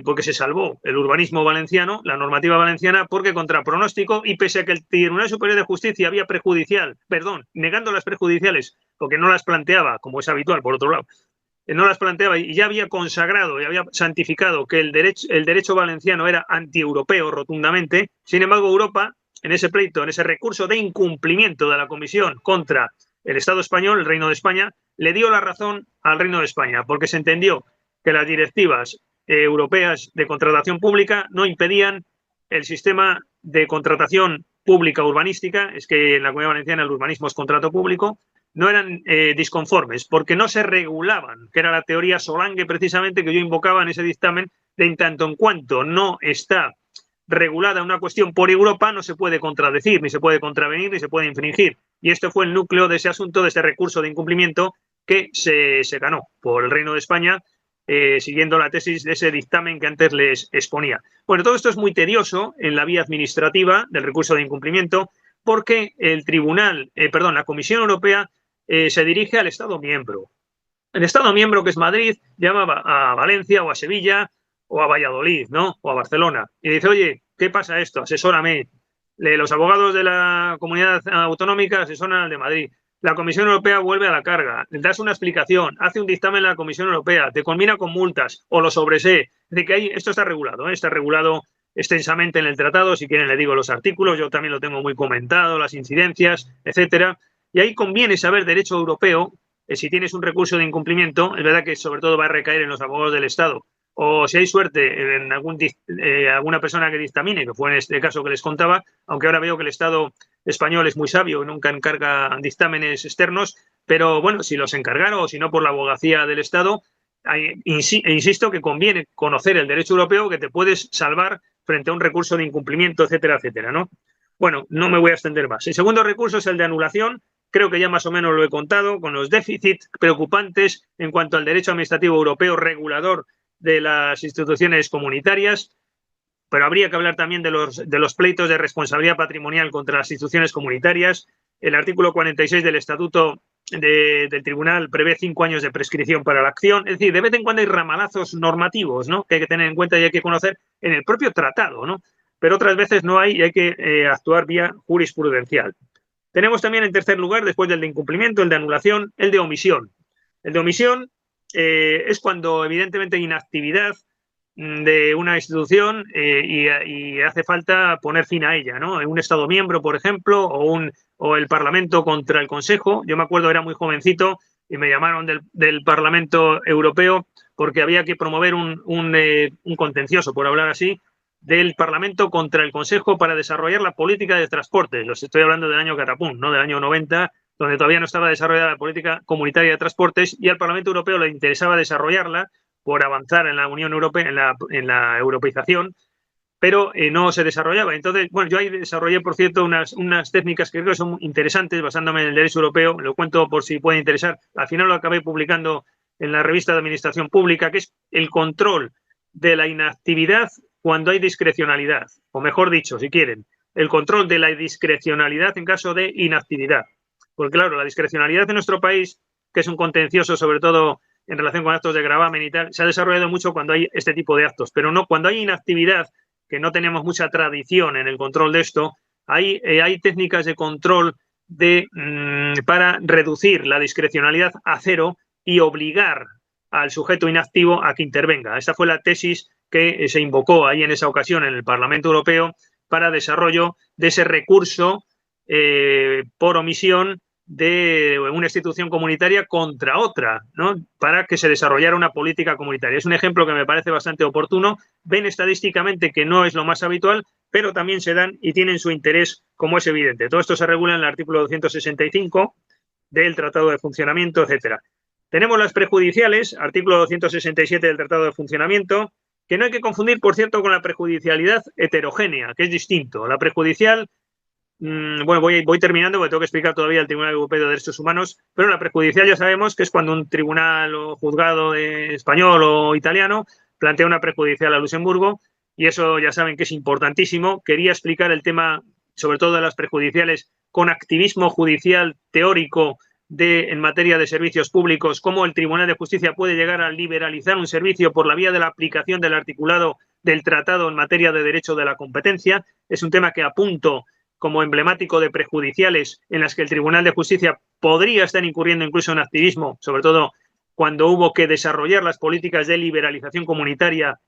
porque se salvó el urbanismo valenciano, la normativa valenciana, porque contra pronóstico, y pese a que el Tribunal Superior de Justicia había negando las prejudiciales, porque no las planteaba, como es habitual, por otro lado, no las planteaba y ya había consagrado y había santificado que el derecho valenciano era antieuropeo rotundamente. Sin embargo, Europa, en ese pleito, en ese recurso de incumplimiento de la Comisión contra el Estado español, el Reino de España, le dio la razón al Reino de España, porque se entendió que las directivas europeas de contratación pública no impedían el sistema de contratación pública urbanística. Es que en la Comunidad Valenciana el urbanismo es contrato público. No eran disconformes, porque no se regulaban, que era la teoría Solange precisamente que yo invocaba en ese dictamen, de en tanto en cuanto no está regulada una cuestión por Europa, no se puede contradecir, ni se puede contravenir, ni se puede infringir. Y este fue el núcleo de ese asunto, de ese recurso de incumplimiento que se ganó por el Reino de España, siguiendo la tesis de ese dictamen que antes les exponía. Bueno, todo esto es muy tedioso en la vía administrativa del recurso de incumplimiento, porque la Comisión Europea se dirige al Estado miembro. El Estado miembro, que es Madrid, llama a Valencia o a Sevilla o a Valladolid, ¿no? O a Barcelona. Y dice, oye, ¿qué pasa esto? Asesórame. Los abogados de la comunidad autonómica asesoran al de Madrid. La Comisión Europea vuelve a la carga, le das una explicación, hace un dictamen a la Comisión Europea, te combina con multas o lo sobresee. De que esto está regulado, está regulado extensamente en el tratado. Si quieren le digo los artículos, yo también lo tengo muy comentado, las incidencias, etcétera. Y ahí conviene saber derecho europeo. Si tienes un recurso de incumplimiento, es verdad que sobre todo va a recaer en los abogados del Estado, o si hay suerte en alguna persona que dictamine, que fue en este caso que les contaba, aunque ahora veo que el Estado español es muy sabio, nunca encarga dictámenes externos, pero bueno, si los encargaron o si no por la abogacía del Estado, insisto que conviene conocer el derecho europeo, que te puedes salvar frente a un recurso de incumplimiento, etcétera, etcétera, ¿no? Bueno, no me voy a extender más. El segundo recurso es el de anulación. Creo que ya más o menos lo he contado, con los déficits preocupantes en cuanto al derecho administrativo europeo regulador de las instituciones comunitarias, pero habría que hablar también de los pleitos de responsabilidad patrimonial contra las instituciones comunitarias. El artículo 46 del Estatuto del Tribunal prevé 5 años de prescripción para la acción. Es decir, de vez en cuando hay ramalazos normativos, ¿no?, que hay que tener en cuenta y hay que conocer en el propio tratado, ¿no? Pero otras veces no hay y hay que actuar vía jurisprudencial. Tenemos también, en tercer lugar, después del de incumplimiento, el de anulación, el de omisión. El de omisión es cuando evidentemente hay inactividad de una institución y hace falta poner fin a ella, ¿no? Un Estado miembro, por ejemplo, o el Parlamento contra el Consejo. Yo me acuerdo, era muy jovencito y me llamaron del Parlamento Europeo porque había que promover un contencioso, por hablar así, del Parlamento contra el Consejo para desarrollar la política de transporte. Los estoy hablando del año Catapún, ¿no?, del año 90, donde todavía no estaba desarrollada la política comunitaria de transportes, y al Parlamento Europeo le interesaba desarrollarla por avanzar en la Unión Europea, en la europeización, pero no se desarrollaba. Entonces, bueno, yo ahí desarrollé, por cierto, unas técnicas que creo que son interesantes, basándome en el derecho europeo. Lo cuento por si puede interesar. Al final lo acabé publicando en la revista de Administración Pública, que es el control de la inactividad cuando hay discrecionalidad, o mejor dicho, si quieren, el control de la discrecionalidad en caso de inactividad. Porque claro, la discrecionalidad en nuestro país, que es un contencioso sobre todo en relación con actos de gravamen y tal, se ha desarrollado mucho cuando hay este tipo de actos, pero no cuando hay inactividad, que no tenemos mucha tradición en el control de esto. Hay técnicas de control para reducir la discrecionalidad a cero y obligar al sujeto inactivo a que intervenga. Esta fue la tesis que se invocó ahí en esa ocasión en el Parlamento Europeo para desarrollo de ese recurso por omisión de una institución comunitaria contra otra, ¿no? Para que se desarrollara una política comunitaria. Es un ejemplo que me parece bastante oportuno. Ven estadísticamente que no es lo más habitual, pero también se dan y tienen su interés, como es evidente. Todo esto se regula en el artículo 265 del Tratado de Funcionamiento, etcétera. Tenemos las prejudiciales, artículo 267 del Tratado de Funcionamiento, que no hay que confundir, por cierto, con la prejudicialidad heterogénea, que es distinto. La prejudicial, bueno, voy terminando porque tengo que explicar todavía el Tribunal Europeo de Derechos Humanos, pero la prejudicial ya sabemos que es cuando un tribunal o juzgado español o italiano plantea una prejudicial a Luxemburgo, y eso ya saben que es importantísimo. Quería explicar el tema, sobre todo de las prejudiciales, con activismo judicial teórico en materia de servicios públicos, cómo el Tribunal de Justicia puede llegar a liberalizar un servicio por la vía de la aplicación del articulado del tratado en materia de derecho de la competencia. Es un tema que apunto como emblemático de prejudiciales en las que el Tribunal de Justicia podría estar incurriendo incluso en activismo, sobre todo cuando hubo que desarrollar las políticas de liberalización comunitaria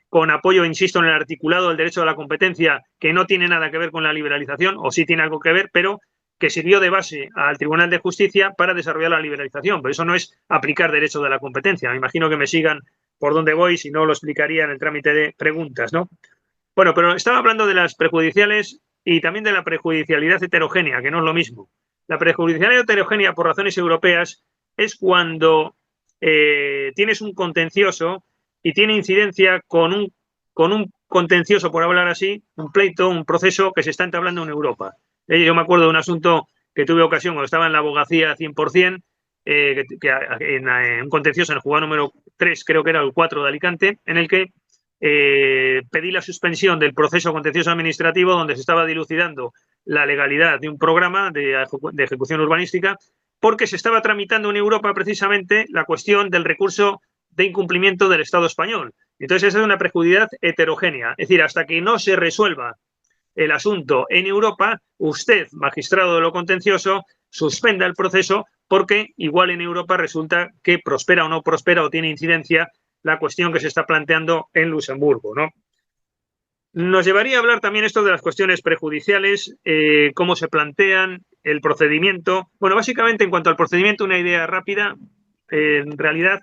con apoyo, insisto, en el articulado del derecho de la competencia, que no tiene nada que ver con la liberalización, o sí tiene algo que ver, pero que sirvió de base al Tribunal de Justicia para desarrollar la liberalización. Pero eso no es aplicar derecho de la competencia. Me imagino que me sigan por dónde voy, si no lo explicaría en el trámite de preguntas, ¿no? Bueno, pero estaba hablando de las prejudiciales y también de la prejudicialidad heterogénea, que no es lo mismo. La prejudicialidad heterogénea por razones europeas es cuando tienes un contencioso y tiene incidencia con un contencioso, por hablar así, un pleito, un proceso que se está entablando en Europa. Yo me acuerdo de un asunto que tuve ocasión cuando estaba en la abogacía 100%, en un contencioso en el juzgado número 3, creo que era el 4 de Alicante, en el que pedí la suspensión del proceso contencioso administrativo donde se estaba dilucidando la legalidad de un programa de ejecución urbanística, porque se estaba tramitando en Europa precisamente la cuestión del recurso de incumplimiento del Estado español. Entonces, esa es una prejudicialidad heterogénea. Es decir, hasta que no se resuelva el asunto en Europa, usted, magistrado de lo contencioso, suspenda el proceso porque igual en Europa resulta que prospera o no prospera o tiene incidencia la cuestión que se está planteando en Luxemburgo, ¿no? Nos llevaría a hablar también esto de las cuestiones prejudiciales, cómo se plantean, el procedimiento. Bueno, básicamente en cuanto al procedimiento, una idea rápida. En realidad,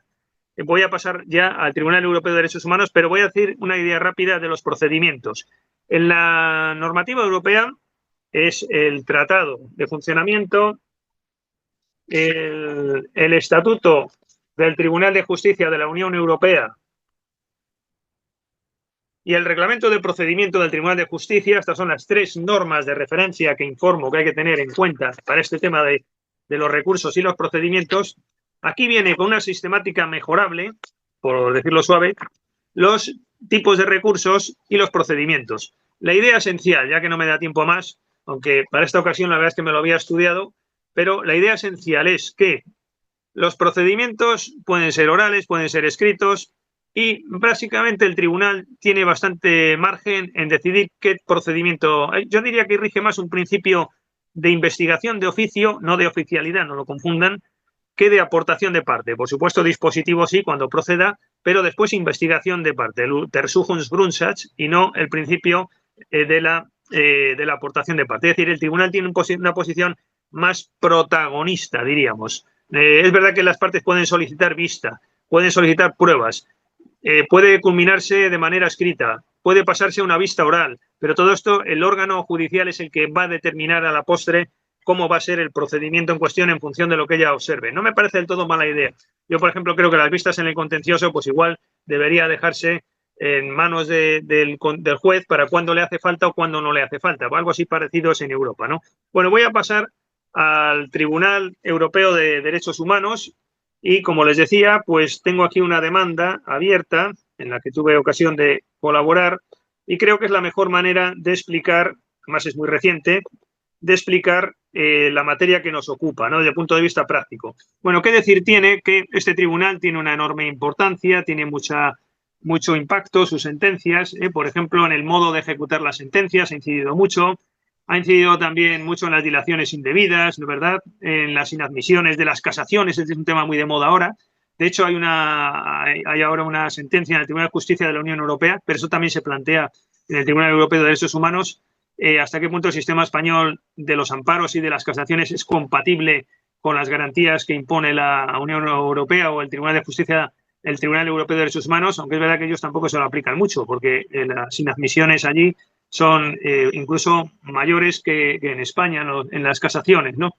voy a pasar ya al Tribunal Europeo de Derechos Humanos, pero voy a decir una idea rápida de los procedimientos. En la normativa europea es el Tratado de Funcionamiento, el Estatuto del Tribunal de Justicia de la Unión Europea y el Reglamento de Procedimiento del Tribunal de Justicia. Estas son las tres normas de referencia que informo que hay que tener en cuenta para este tema de los recursos y los procedimientos. Aquí viene con una sistemática mejorable, por decirlo suave, los tipos de recursos y los procedimientos. La idea esencial, ya que no me da tiempo a más, aunque para esta ocasión la verdad es que me lo había estudiado, pero la idea esencial es que los procedimientos pueden ser orales, pueden ser escritos, y básicamente el tribunal tiene bastante margen en decidir qué procedimiento. Yo diría que rige más un principio de investigación de oficio, no de oficialidad, no lo confundan, que de aportación de parte. Por supuesto, dispositivo sí, cuando proceda, pero después investigación de parte, el Untersuchungsgrundsatz, y no el principio de la aportación de parte. Es decir, el tribunal tiene una posición más protagonista, diríamos. Es verdad que las partes pueden solicitar vista, pueden solicitar pruebas, puede culminarse de manera escrita, puede pasarse a una vista oral, pero todo esto el órgano judicial es el que va a determinar a la postre cómo va a ser el procedimiento en cuestión en función de lo que ella observe. No me parece del todo mala idea. Yo, por ejemplo, creo que las vistas en el contencioso, pues igual debería dejarse en manos del juez para cuándo le hace falta o cuándo no le hace falta. Algo así parecido es en Europa, ¿no? Bueno, voy a pasar al Tribunal Europeo de Derechos Humanos y, como les decía, pues tengo aquí una demanda abierta en la que tuve ocasión de colaborar y creo que es la mejor manera de explicar, además es muy reciente, de explicar la materia que nos ocupa, ¿no? Desde el punto de vista práctico. Bueno, ¿qué decir tiene? Que este tribunal tiene una enorme importancia, tiene mucho impacto, sus sentencias, por ejemplo, en el modo de ejecutar las sentencias ha incidido mucho, ha incidido también mucho en las dilaciones indebidas, ¿no es verdad? En las inadmisiones de las casaciones, es un tema muy de moda ahora. De hecho, hay ahora una sentencia en el Tribunal de Justicia de la Unión Europea, pero eso también se plantea en el Tribunal Europeo de Derechos Humanos, hasta qué punto el sistema español de los amparos y de las casaciones es compatible con las garantías que impone la Unión Europea o el Tribunal de Justicia, el Tribunal Europeo de Derechos Humanos, aunque es verdad que ellos tampoco se lo aplican mucho, porque las inadmisiones allí son incluso mayores que en España, ¿no?, en las casaciones, ¿no?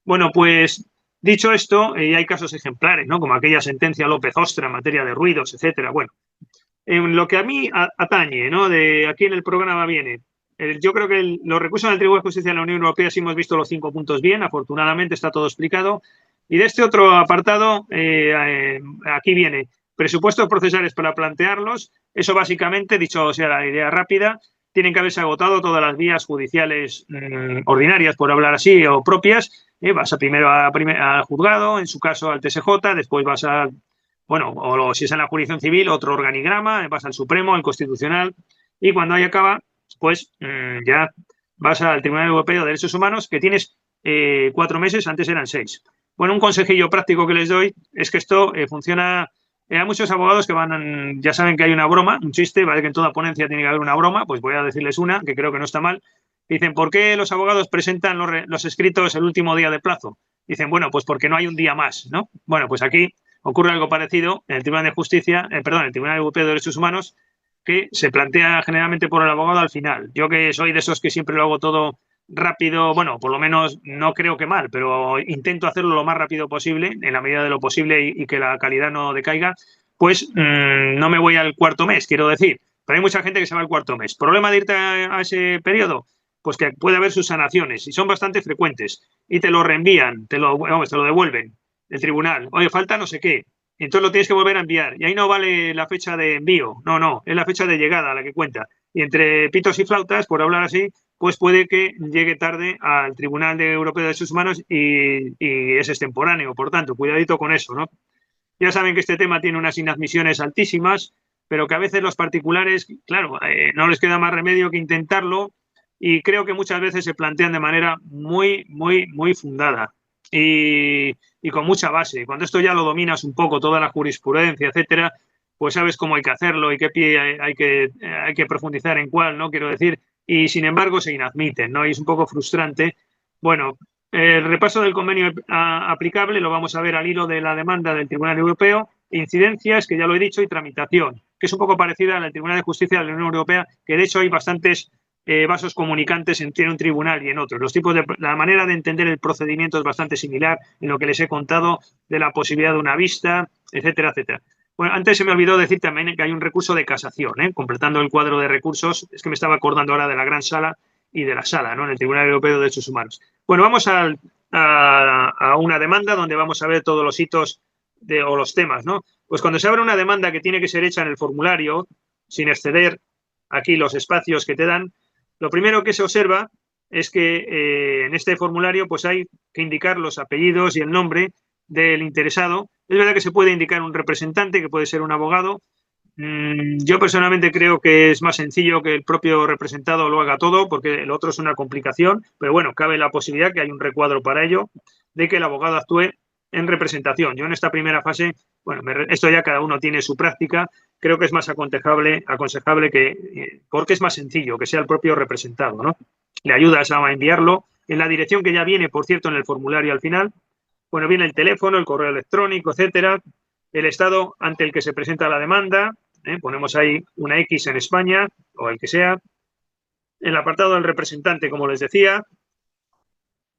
Bueno, pues dicho esto, hay casos ejemplares, ¿no?, como aquella sentencia López Ostra en materia de ruidos, etcétera. Bueno, en lo que a mí atañe, ¿no?, de aquí en el programa viene, yo creo que los recursos del Tribunal de Justicia de la Unión Europea sí hemos visto los 5 puntos bien, afortunadamente está todo explicado. Y de este otro apartado, aquí viene presupuestos procesales para plantearlos. Eso básicamente, dicho sea la idea rápida, tienen que haberse agotado todas las vías judiciales ordinarias, por hablar así, o propias. Vas primero al juzgado, en su caso al TSJ, después vas al, bueno, o si es en la jurisdicción civil, otro organigrama, vas al Supremo, al Constitucional, y cuando ahí acaba, pues ya vas al Tribunal Europeo de Derechos Humanos, que tienes 4 meses, antes eran 6. Bueno, un consejillo práctico que les doy es que esto funciona. Hay muchos abogados que ya saben que hay una broma, un chiste, vale que en toda ponencia tiene que haber una broma, pues voy a decirles una, que creo que no está mal. Dicen, ¿por qué los abogados presentan los escritos el último día de plazo? Dicen, bueno, pues porque no hay un día más, ¿no? Bueno, pues aquí ocurre algo parecido en el Tribunal de Justicia, perdón, el Tribunal Europeo de Derechos Humanos, que se plantea generalmente por el abogado al final. Yo, que soy de esos que siempre lo hago todo rápido, bueno, por lo menos no creo que mal, pero intento hacerlo lo más rápido posible, en la medida de lo posible, y que la calidad no decaiga, pues no me voy al cuarto mes, quiero decir. Pero hay mucha gente que se va al cuarto mes. ¿Problema de irte a ese periodo? Pues que puede haber sus sanaciones, y son bastante frecuentes, y te lo reenvían, te lo devuelven el tribunal. Oye, falta no sé qué. Entonces lo tienes que volver a enviar. Y ahí no vale la fecha de envío. No, es la fecha de llegada la que cuenta. Y entre pitos y flautas, por hablar así, pues puede que llegue tarde al Tribunal Europeo de Derechos Humanos y es extemporáneo. Por tanto, cuidadito con eso, ¿no? Ya saben que este tema tiene unas inadmisiones altísimas, pero que a veces los particulares, claro, no les queda más remedio que intentarlo, y creo que muchas veces se plantean de manera muy, muy, muy fundada y con mucha base. Cuando esto ya lo dominas un poco, toda la jurisprudencia, etcétera, pues sabes cómo hay que hacerlo y qué pie hay que profundizar en cuál, ¿no? Quiero decir, y sin embargo se inadmiten, ¿no? Y es un poco frustrante. Bueno, el repaso del convenio aplicable lo vamos a ver al hilo de la demanda del Tribunal Europeo, incidencias, que ya lo he dicho, y tramitación, que es un poco parecida al Tribunal de Justicia de la Unión Europea, que de hecho hay bastantes vasos comunicantes entre un tribunal y en otro. La manera de entender el procedimiento es bastante similar en lo que les he contado de la posibilidad de una vista, etcétera, etcétera. Bueno, antes se me olvidó decir también que hay un recurso de casación, completando el cuadro de recursos. Es que me estaba acordando ahora de la gran sala y de la sala, ¿no?, en el Tribunal Europeo de Derechos Humanos. Bueno, vamos a una demanda donde vamos a ver todos los hitos o los temas, ¿no? Pues cuando se abre una demanda que tiene que ser hecha en el formulario, sin exceder aquí los espacios que te dan, lo primero que se observa es que en este formulario pues hay que indicar los apellidos y el nombre del interesado. Es verdad que se puede indicar un representante, que puede ser un abogado. Yo personalmente creo que es más sencillo que el propio representado lo haga todo, porque el otro es una complicación, pero bueno, cabe la posibilidad, que hay un recuadro para ello, de que el abogado actúe en representación. Yo en esta primera fase, bueno, esto ya cada uno tiene su práctica, creo que es más aconsejable que, porque es más sencillo, que sea el propio representado, ¿no? Le ayudas a enviarlo en la dirección que ya viene, por cierto, en el formulario al final. Bueno, viene el teléfono, el correo electrónico, etcétera, el estado ante el que se presenta la demanda, ponemos ahí una X en España, o el que sea, el apartado del representante, como les decía.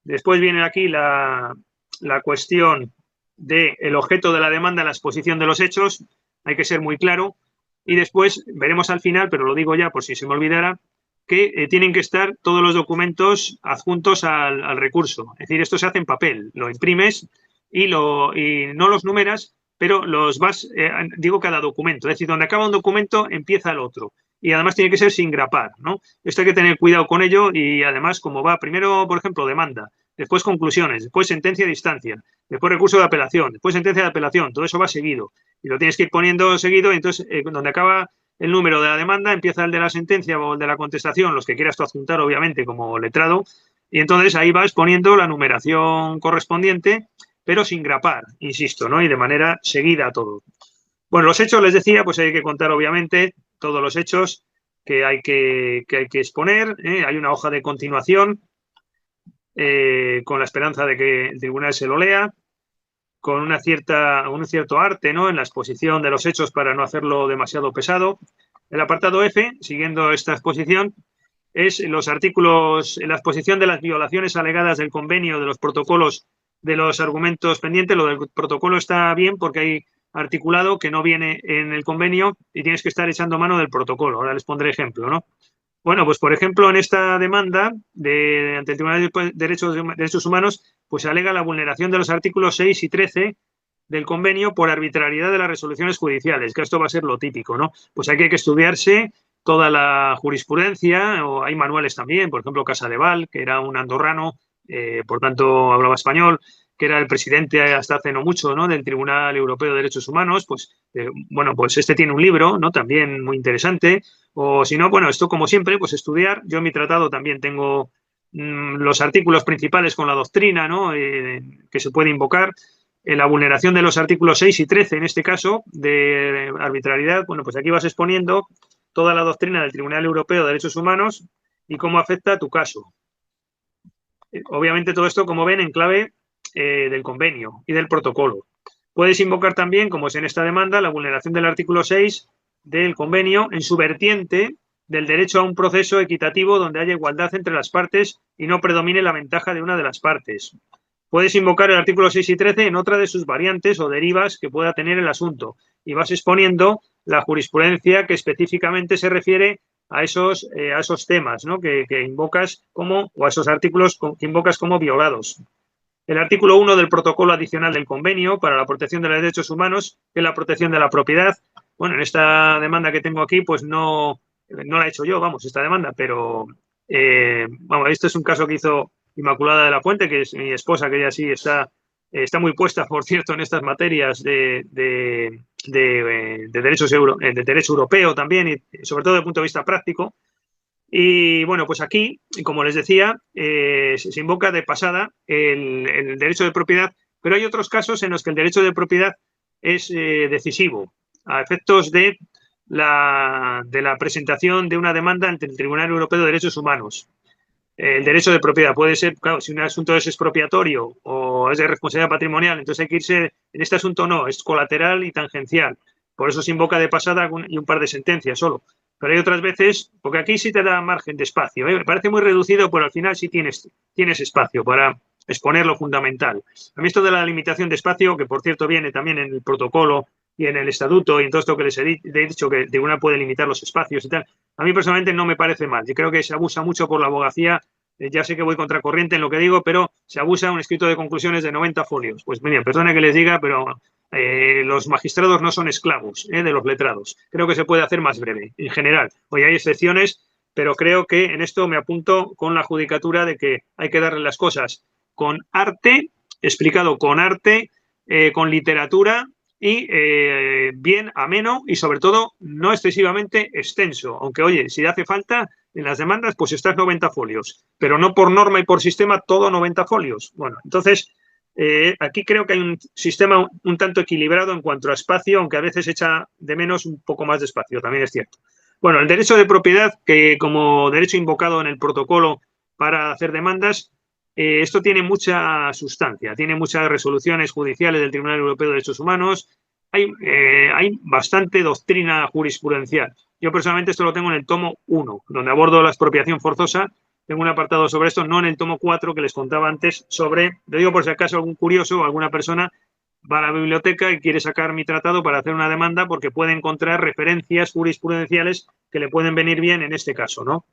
Después viene aquí la cuestión del objeto de la demanda, la exposición de los hechos, hay que ser muy claro, y después veremos al final, pero lo digo ya por si se me olvidara, que tienen que estar todos los documentos adjuntos al recurso. Es decir, esto se hace en papel, lo imprimes y no los numeras, pero los vas, digo, cada documento. Es decir, donde acaba un documento empieza el otro. Y además tiene que ser sin grapar, ¿no? Esto hay que tener cuidado con ello, y además, como va primero, por ejemplo, demanda, después conclusiones, después sentencia de instancia, después recurso de apelación, después sentencia de apelación, todo eso va seguido. Y lo tienes que ir poniendo seguido, y entonces, donde acaba el número de la demanda, empieza el de la sentencia o el de la contestación, los que quieras tú adjuntar, obviamente, como letrado, y entonces ahí vas poniendo la numeración correspondiente, pero sin grapar, insisto, ¿no? Y de manera seguida todo. Bueno, los hechos, les decía, pues hay que contar, obviamente, todos los hechos. que hay que exponer. Hay una hoja de continuación con la esperanza de que el tribunal se lo lea, con un cierto arte, ¿no?, en la exposición de los hechos para no hacerlo demasiado pesado. El apartado F, siguiendo esta exposición, es los artículos, la exposición de las violaciones alegadas del convenio, de los protocolos, de los argumentos pendientes. Lo del protocolo está bien porque hay articulado que no viene en el convenio y tienes que estar echando mano del protocolo. Ahora les pondré ejemplo, ¿no? Bueno, pues por ejemplo, en esta demanda ante el Tribunal de Derechos Humanos, pues se alega la vulneración de los artículos 6 y 13 del convenio por arbitrariedad de las resoluciones judiciales, que esto va a ser lo típico, ¿no? Pues aquí hay que estudiarse toda la jurisprudencia, o hay manuales también, por ejemplo, Casadevall, que era un andorrano, por tanto hablaba español, que era el presidente hasta hace no mucho, ¿no?, del Tribunal Europeo de Derechos Humanos. Pues bueno, pues este tiene un libro, ¿no?, también muy interesante. O si no, bueno, esto como siempre, pues estudiar. Yo en mi tratado también tengo los artículos principales con la doctrina, ¿no?, que se puede invocar. La vulneración de los artículos 6 y 13, en este caso, de arbitrariedad. Bueno, pues aquí vas exponiendo toda la doctrina del Tribunal Europeo de Derechos Humanos y cómo afecta a tu caso. Obviamente todo esto, como ven, en clave del convenio y del protocolo. Puedes invocar también, como es en esta demanda, la vulneración del artículo 6 del convenio en su vertiente del derecho a un proceso equitativo donde haya igualdad entre las partes y no predomine la ventaja de una de las partes. Puedes invocar el artículo 6 y 13 en otra de sus variantes o derivas que pueda tener el asunto y vas exponiendo la jurisprudencia que específicamente se refiere a esos temas, ¿no?, que invocas como, o a esos artículos que invocas como violados. El artículo 1 del protocolo adicional del convenio para la protección de los derechos humanos, que es la protección de la propiedad. Bueno, en esta demanda que tengo aquí, pues no la he hecho yo, vamos, esta demanda, pero vamos, esto es un caso que hizo Inmaculada de la Fuente, que es mi esposa, que ella sí está muy puesta, por cierto, en estas materias de derecho europeo también, y sobre todo desde el punto de vista práctico. Y bueno, pues aquí, como les decía, se invoca de pasada el derecho de propiedad, pero hay otros casos en los que el derecho de propiedad es decisivo a efectos de la presentación de una demanda ante el Tribunal Europeo de Derechos Humanos. El derecho de propiedad puede ser, claro, si un asunto es expropiatorio o es de responsabilidad patrimonial, entonces hay que irse, en este asunto no, es colateral y tangencial. Por eso se invoca de pasada y un par de sentencias solo. Pero hay otras veces, porque aquí sí te da margen de espacio, ¿eh? Me parece muy reducido, pero al final sí tienes espacio para exponer lo fundamental. A mí esto de la limitación de espacio, que por cierto viene también en el protocolo y en el estatuto y en todo esto que les he dicho, que el tribunal puede limitar los espacios y tal, a mí personalmente no me parece mal. Yo creo que se abusa mucho por la abogacía. Ya sé que voy contracorriente en lo que digo, pero se abusa de un escrito de conclusiones de 90 folios. Pues mira, perdone que les diga, pero los magistrados no son esclavos de los letrados. Creo que se puede hacer más breve, en general. Hoy hay excepciones, pero creo que en esto me apunto con la judicatura de que hay que darle las cosas con arte, explicado con arte, con literatura y bien ameno y sobre todo no excesivamente extenso. Aunque, oye, si hace falta en las demandas, pues estás 90 folios, pero no por norma y por sistema todo 90 folios. Bueno, entonces aquí creo que hay un sistema un tanto equilibrado en cuanto a espacio, aunque a veces echa de menos un poco más de espacio, también es cierto. Bueno, el derecho de propiedad, que como derecho invocado en el protocolo para hacer demandas, esto tiene mucha sustancia, tiene muchas resoluciones judiciales del Tribunal Europeo de Derechos Humanos, hay bastante doctrina jurisprudencial. Yo personalmente esto lo tengo en el tomo 1, donde abordo la expropiación forzosa. Tengo un apartado sobre esto, no en el tomo 4 que les contaba antes sobre, lo digo por si acaso algún curioso o alguna persona va a la biblioteca y quiere sacar mi tratado para hacer una demanda porque puede encontrar referencias jurisprudenciales que le pueden venir bien en este caso, ¿no?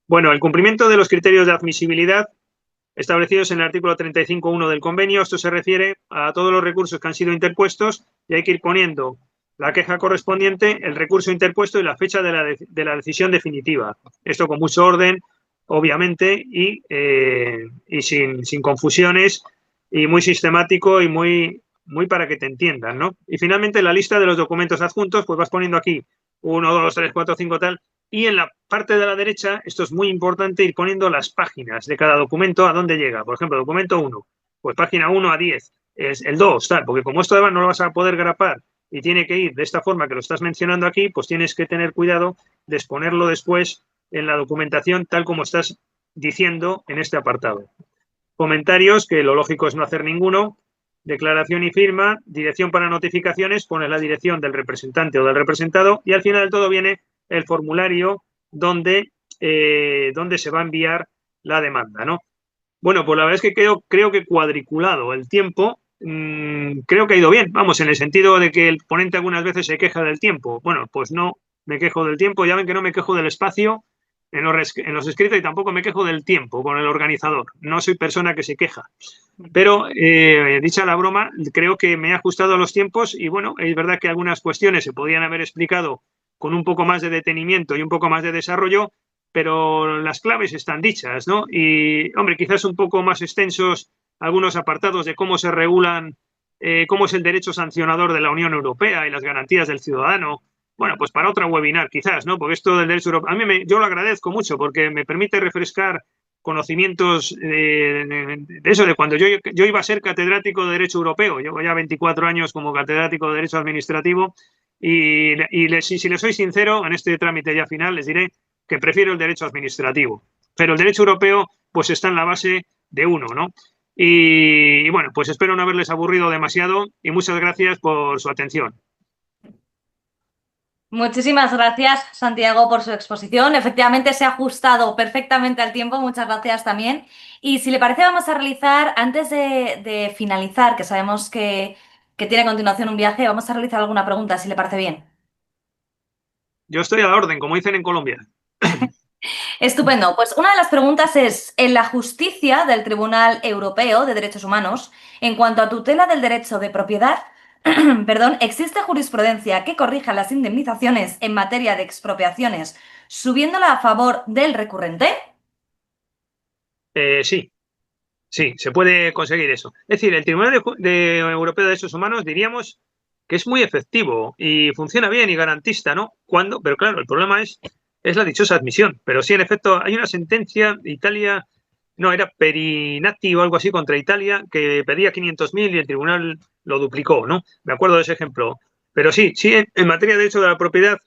Bueno, el cumplimiento de los criterios de admisibilidad establecidos en el artículo 35.1 del convenio. Esto se refiere a todos los recursos que han sido interpuestos y hay que ir poniendo la queja correspondiente, el recurso interpuesto y la fecha de la decisión definitiva. Esto con mucho orden, obviamente, y sin confusiones y muy sistemático y muy para que te entiendan, ¿no? Y finalmente la lista de los documentos adjuntos, pues vas poniendo aquí 1, 2, 3, 4, 5, tal. Y en la parte de la derecha, esto es muy importante, ir poniendo las páginas de cada documento a dónde llega. Por ejemplo, documento 1, pues página 1 a 10, es el 2, tal, porque como esto además no lo vas a poder grapar y tiene que ir de esta forma que lo estás mencionando aquí, pues tienes que tener cuidado de exponerlo después en la documentación tal como estás diciendo en este apartado. Comentarios, que lo lógico es no hacer ninguno. Declaración y firma, dirección para notificaciones, pones la dirección del representante o del representado y al final del todo viene el formulario donde se va a enviar la demanda, ¿no? Bueno, pues la verdad es que creo que cuadriculado el tiempo, creo que ha ido bien. Vamos, en el sentido de que el ponente algunas veces se queja del tiempo. Bueno, pues no me quejo del tiempo. Ya ven que no me quejo del espacio en los escritos y tampoco me quejo del tiempo con el organizador. No soy persona que se queja. Pero, dicha la broma, creo que me he ajustado a los tiempos y bueno, es verdad que algunas cuestiones se podían haber explicado con un poco más de detenimiento y un poco más de desarrollo, pero las claves están dichas, ¿no? Y, hombre, quizás un poco más extensos algunos apartados de cómo se regulan, cómo es el derecho sancionador de la Unión Europea y las garantías del ciudadano. Bueno, pues para otra webinar quizás, ¿no? Porque esto del derecho europeo, yo lo agradezco mucho porque me permite refrescar conocimientos de eso, de cuando yo iba a ser catedrático de Derecho Europeo. Llevo ya 24 años como catedrático de Derecho Administrativo y si les soy sincero, en este trámite ya final les diré que prefiero el derecho administrativo. Pero el derecho europeo pues está en la base de uno, ¿no? Y bueno, pues espero no haberles aburrido demasiado y muchas gracias por su atención. Muchísimas gracias, Santiago, por su exposición. Efectivamente, se ha ajustado perfectamente al tiempo. Muchas gracias también. Y si le parece, vamos a realizar, antes de finalizar, que sabemos que tiene a continuación un viaje, vamos a realizar alguna pregunta, si le parece bien. Yo estoy a la orden, como dicen en Colombia. Estupendo. Pues una de las preguntas es, en la justicia del Tribunal Europeo de Derechos Humanos, en cuanto a tutela del derecho de propiedad, perdón, ¿existe jurisprudencia que corrija las indemnizaciones en materia de expropiaciones, subiéndola a favor del recurrente? Sí, sí, se puede conseguir eso. Es decir, el Tribunal Europeo de Derechos Humanos diríamos que es muy efectivo y funciona bien y garantista, ¿no? Cuando, pero claro, el problema es la dichosa admisión. Pero sí, en efecto, hay una sentencia, Italia, no, era Perinati o algo así contra Italia, que pedía 500.000 y el tribunal lo duplicó, ¿no? Me acuerdo de ese ejemplo. Pero sí, sí, en materia de derecho de la propiedad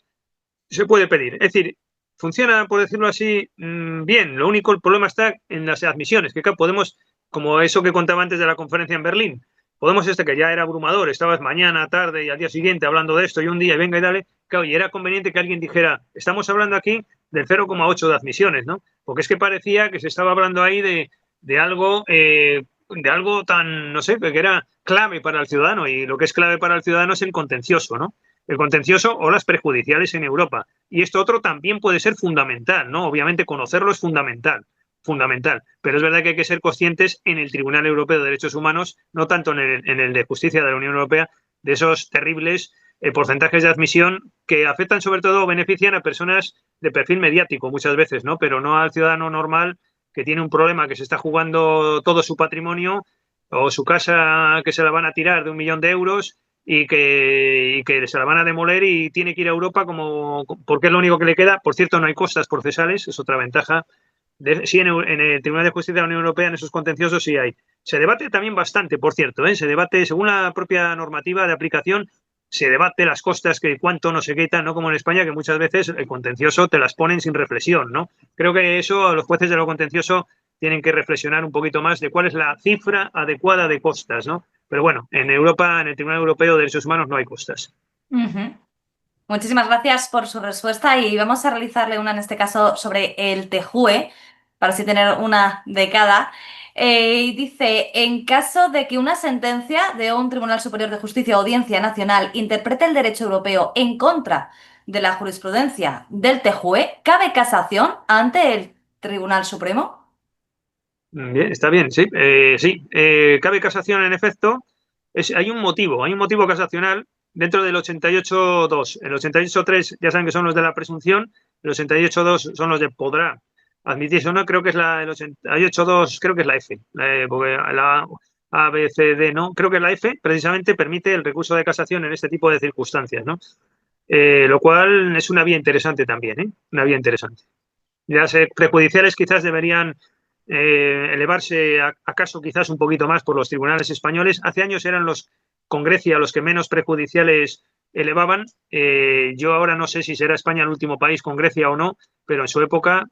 se puede pedir. Es decir, funciona, por decirlo así, bien. Lo único, el problema está en las admisiones, que claro, podemos, como eso que contaba antes de la conferencia en Berlín, podemos que ya era abrumador, estabas mañana, tarde y al día siguiente hablando de esto y un día y venga y dale, claro, y era conveniente que alguien dijera, estamos hablando aquí del 0,8 de admisiones, ¿no? Porque es que parecía que se estaba hablando ahí de algo tan, no sé, que era clave para el ciudadano y lo que es clave para el ciudadano es el contencioso, ¿no? El contencioso o las prejudiciales en Europa. Y esto otro también puede ser fundamental, ¿no? Obviamente conocerlo es fundamental, fundamental. Pero es verdad que hay que ser conscientes en el Tribunal Europeo de Derechos Humanos, no tanto en el de Justicia de la Unión Europea, de esos terribles porcentajes de admisión que afectan sobre todo o benefician a personas de perfil mediático muchas veces, ¿no? Pero no al ciudadano normal que tiene un problema, que se está jugando todo su patrimonio o su casa que se la van a tirar de 1.000.000 de euros y que se la van a demoler y tiene que ir a Europa porque es lo único que le queda. Por cierto, no hay costas procesales, es otra ventaja. Sí, en el Tribunal de Justicia de la Unión Europea, en esos contenciosos sí hay. Se debate también bastante, por cierto, se debate, según la propia normativa de aplicación, se debate las costas, que cuánto no se quitan, no como en España, que muchas veces el contencioso te las ponen sin reflexión, ¿no? Creo que eso los jueces de lo contencioso tienen que reflexionar un poquito más de cuál es la cifra adecuada de costas, ¿no? Pero bueno, en Europa, en el Tribunal Europeo de Derechos Humanos no hay costas. Ujú. Muchísimas gracias por su respuesta y vamos a realizarle una en este caso sobre el TJUE, para así tener una de cada. Y dice, en caso de que una sentencia de un Tribunal Superior de Justicia o Audiencia Nacional interprete el derecho europeo en contra de la jurisprudencia del TJUE, ¿cabe casación ante el Tribunal Supremo? Bien, está bien, sí. Sí, cabe casación en efecto. Hay un motivo casacional dentro del 88.2. El 88.3 ya saben que son los de la presunción, el 88.2 son los de podrá admitirse o no, creo que es el 88.2, creo que es la F, porque la A, B, C, D, no, creo que la F precisamente permite el recurso de casación en este tipo de circunstancias, ¿no? Lo cual es una vía interesante también, ¿eh? Una vía interesante. Las prejudiciales quizás deberían elevarse acaso quizás un poquito más por los tribunales españoles. Hace años eran los con Grecia los que menos prejudiciales elevaban. Yo ahora no sé si será España el último país con Grecia o no, pero en su época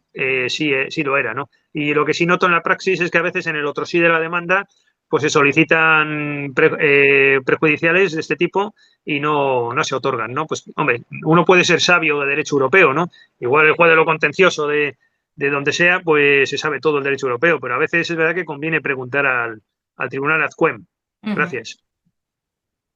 sí lo era, ¿no? Y lo que sí noto en la praxis es que a veces en el otro sí de la demanda pues se solicitan prejudiciales de este tipo y no se otorgan, ¿no? Pues, hombre, uno puede ser sabio de derecho europeo, ¿no? Igual el juez de lo contencioso de donde sea, pues se sabe todo el derecho europeo, pero a veces es verdad que conviene preguntar al tribunal ADQUEM. Ujú. Gracias.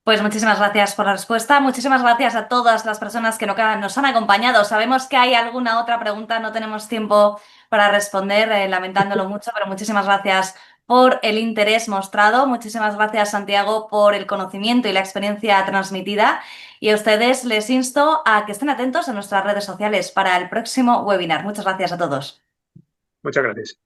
Pues muchísimas gracias por la respuesta. Muchísimas gracias a todas las personas que nos han acompañado. Sabemos que hay alguna otra pregunta, no tenemos tiempo para responder, lamentándolo mucho, pero muchísimas gracias por el interés mostrado. Muchísimas gracias, Santiago, por el conocimiento y la experiencia transmitida. Y a ustedes les insto a que estén atentos a nuestras redes sociales para el próximo webinar. Muchas gracias a todos. Muchas gracias.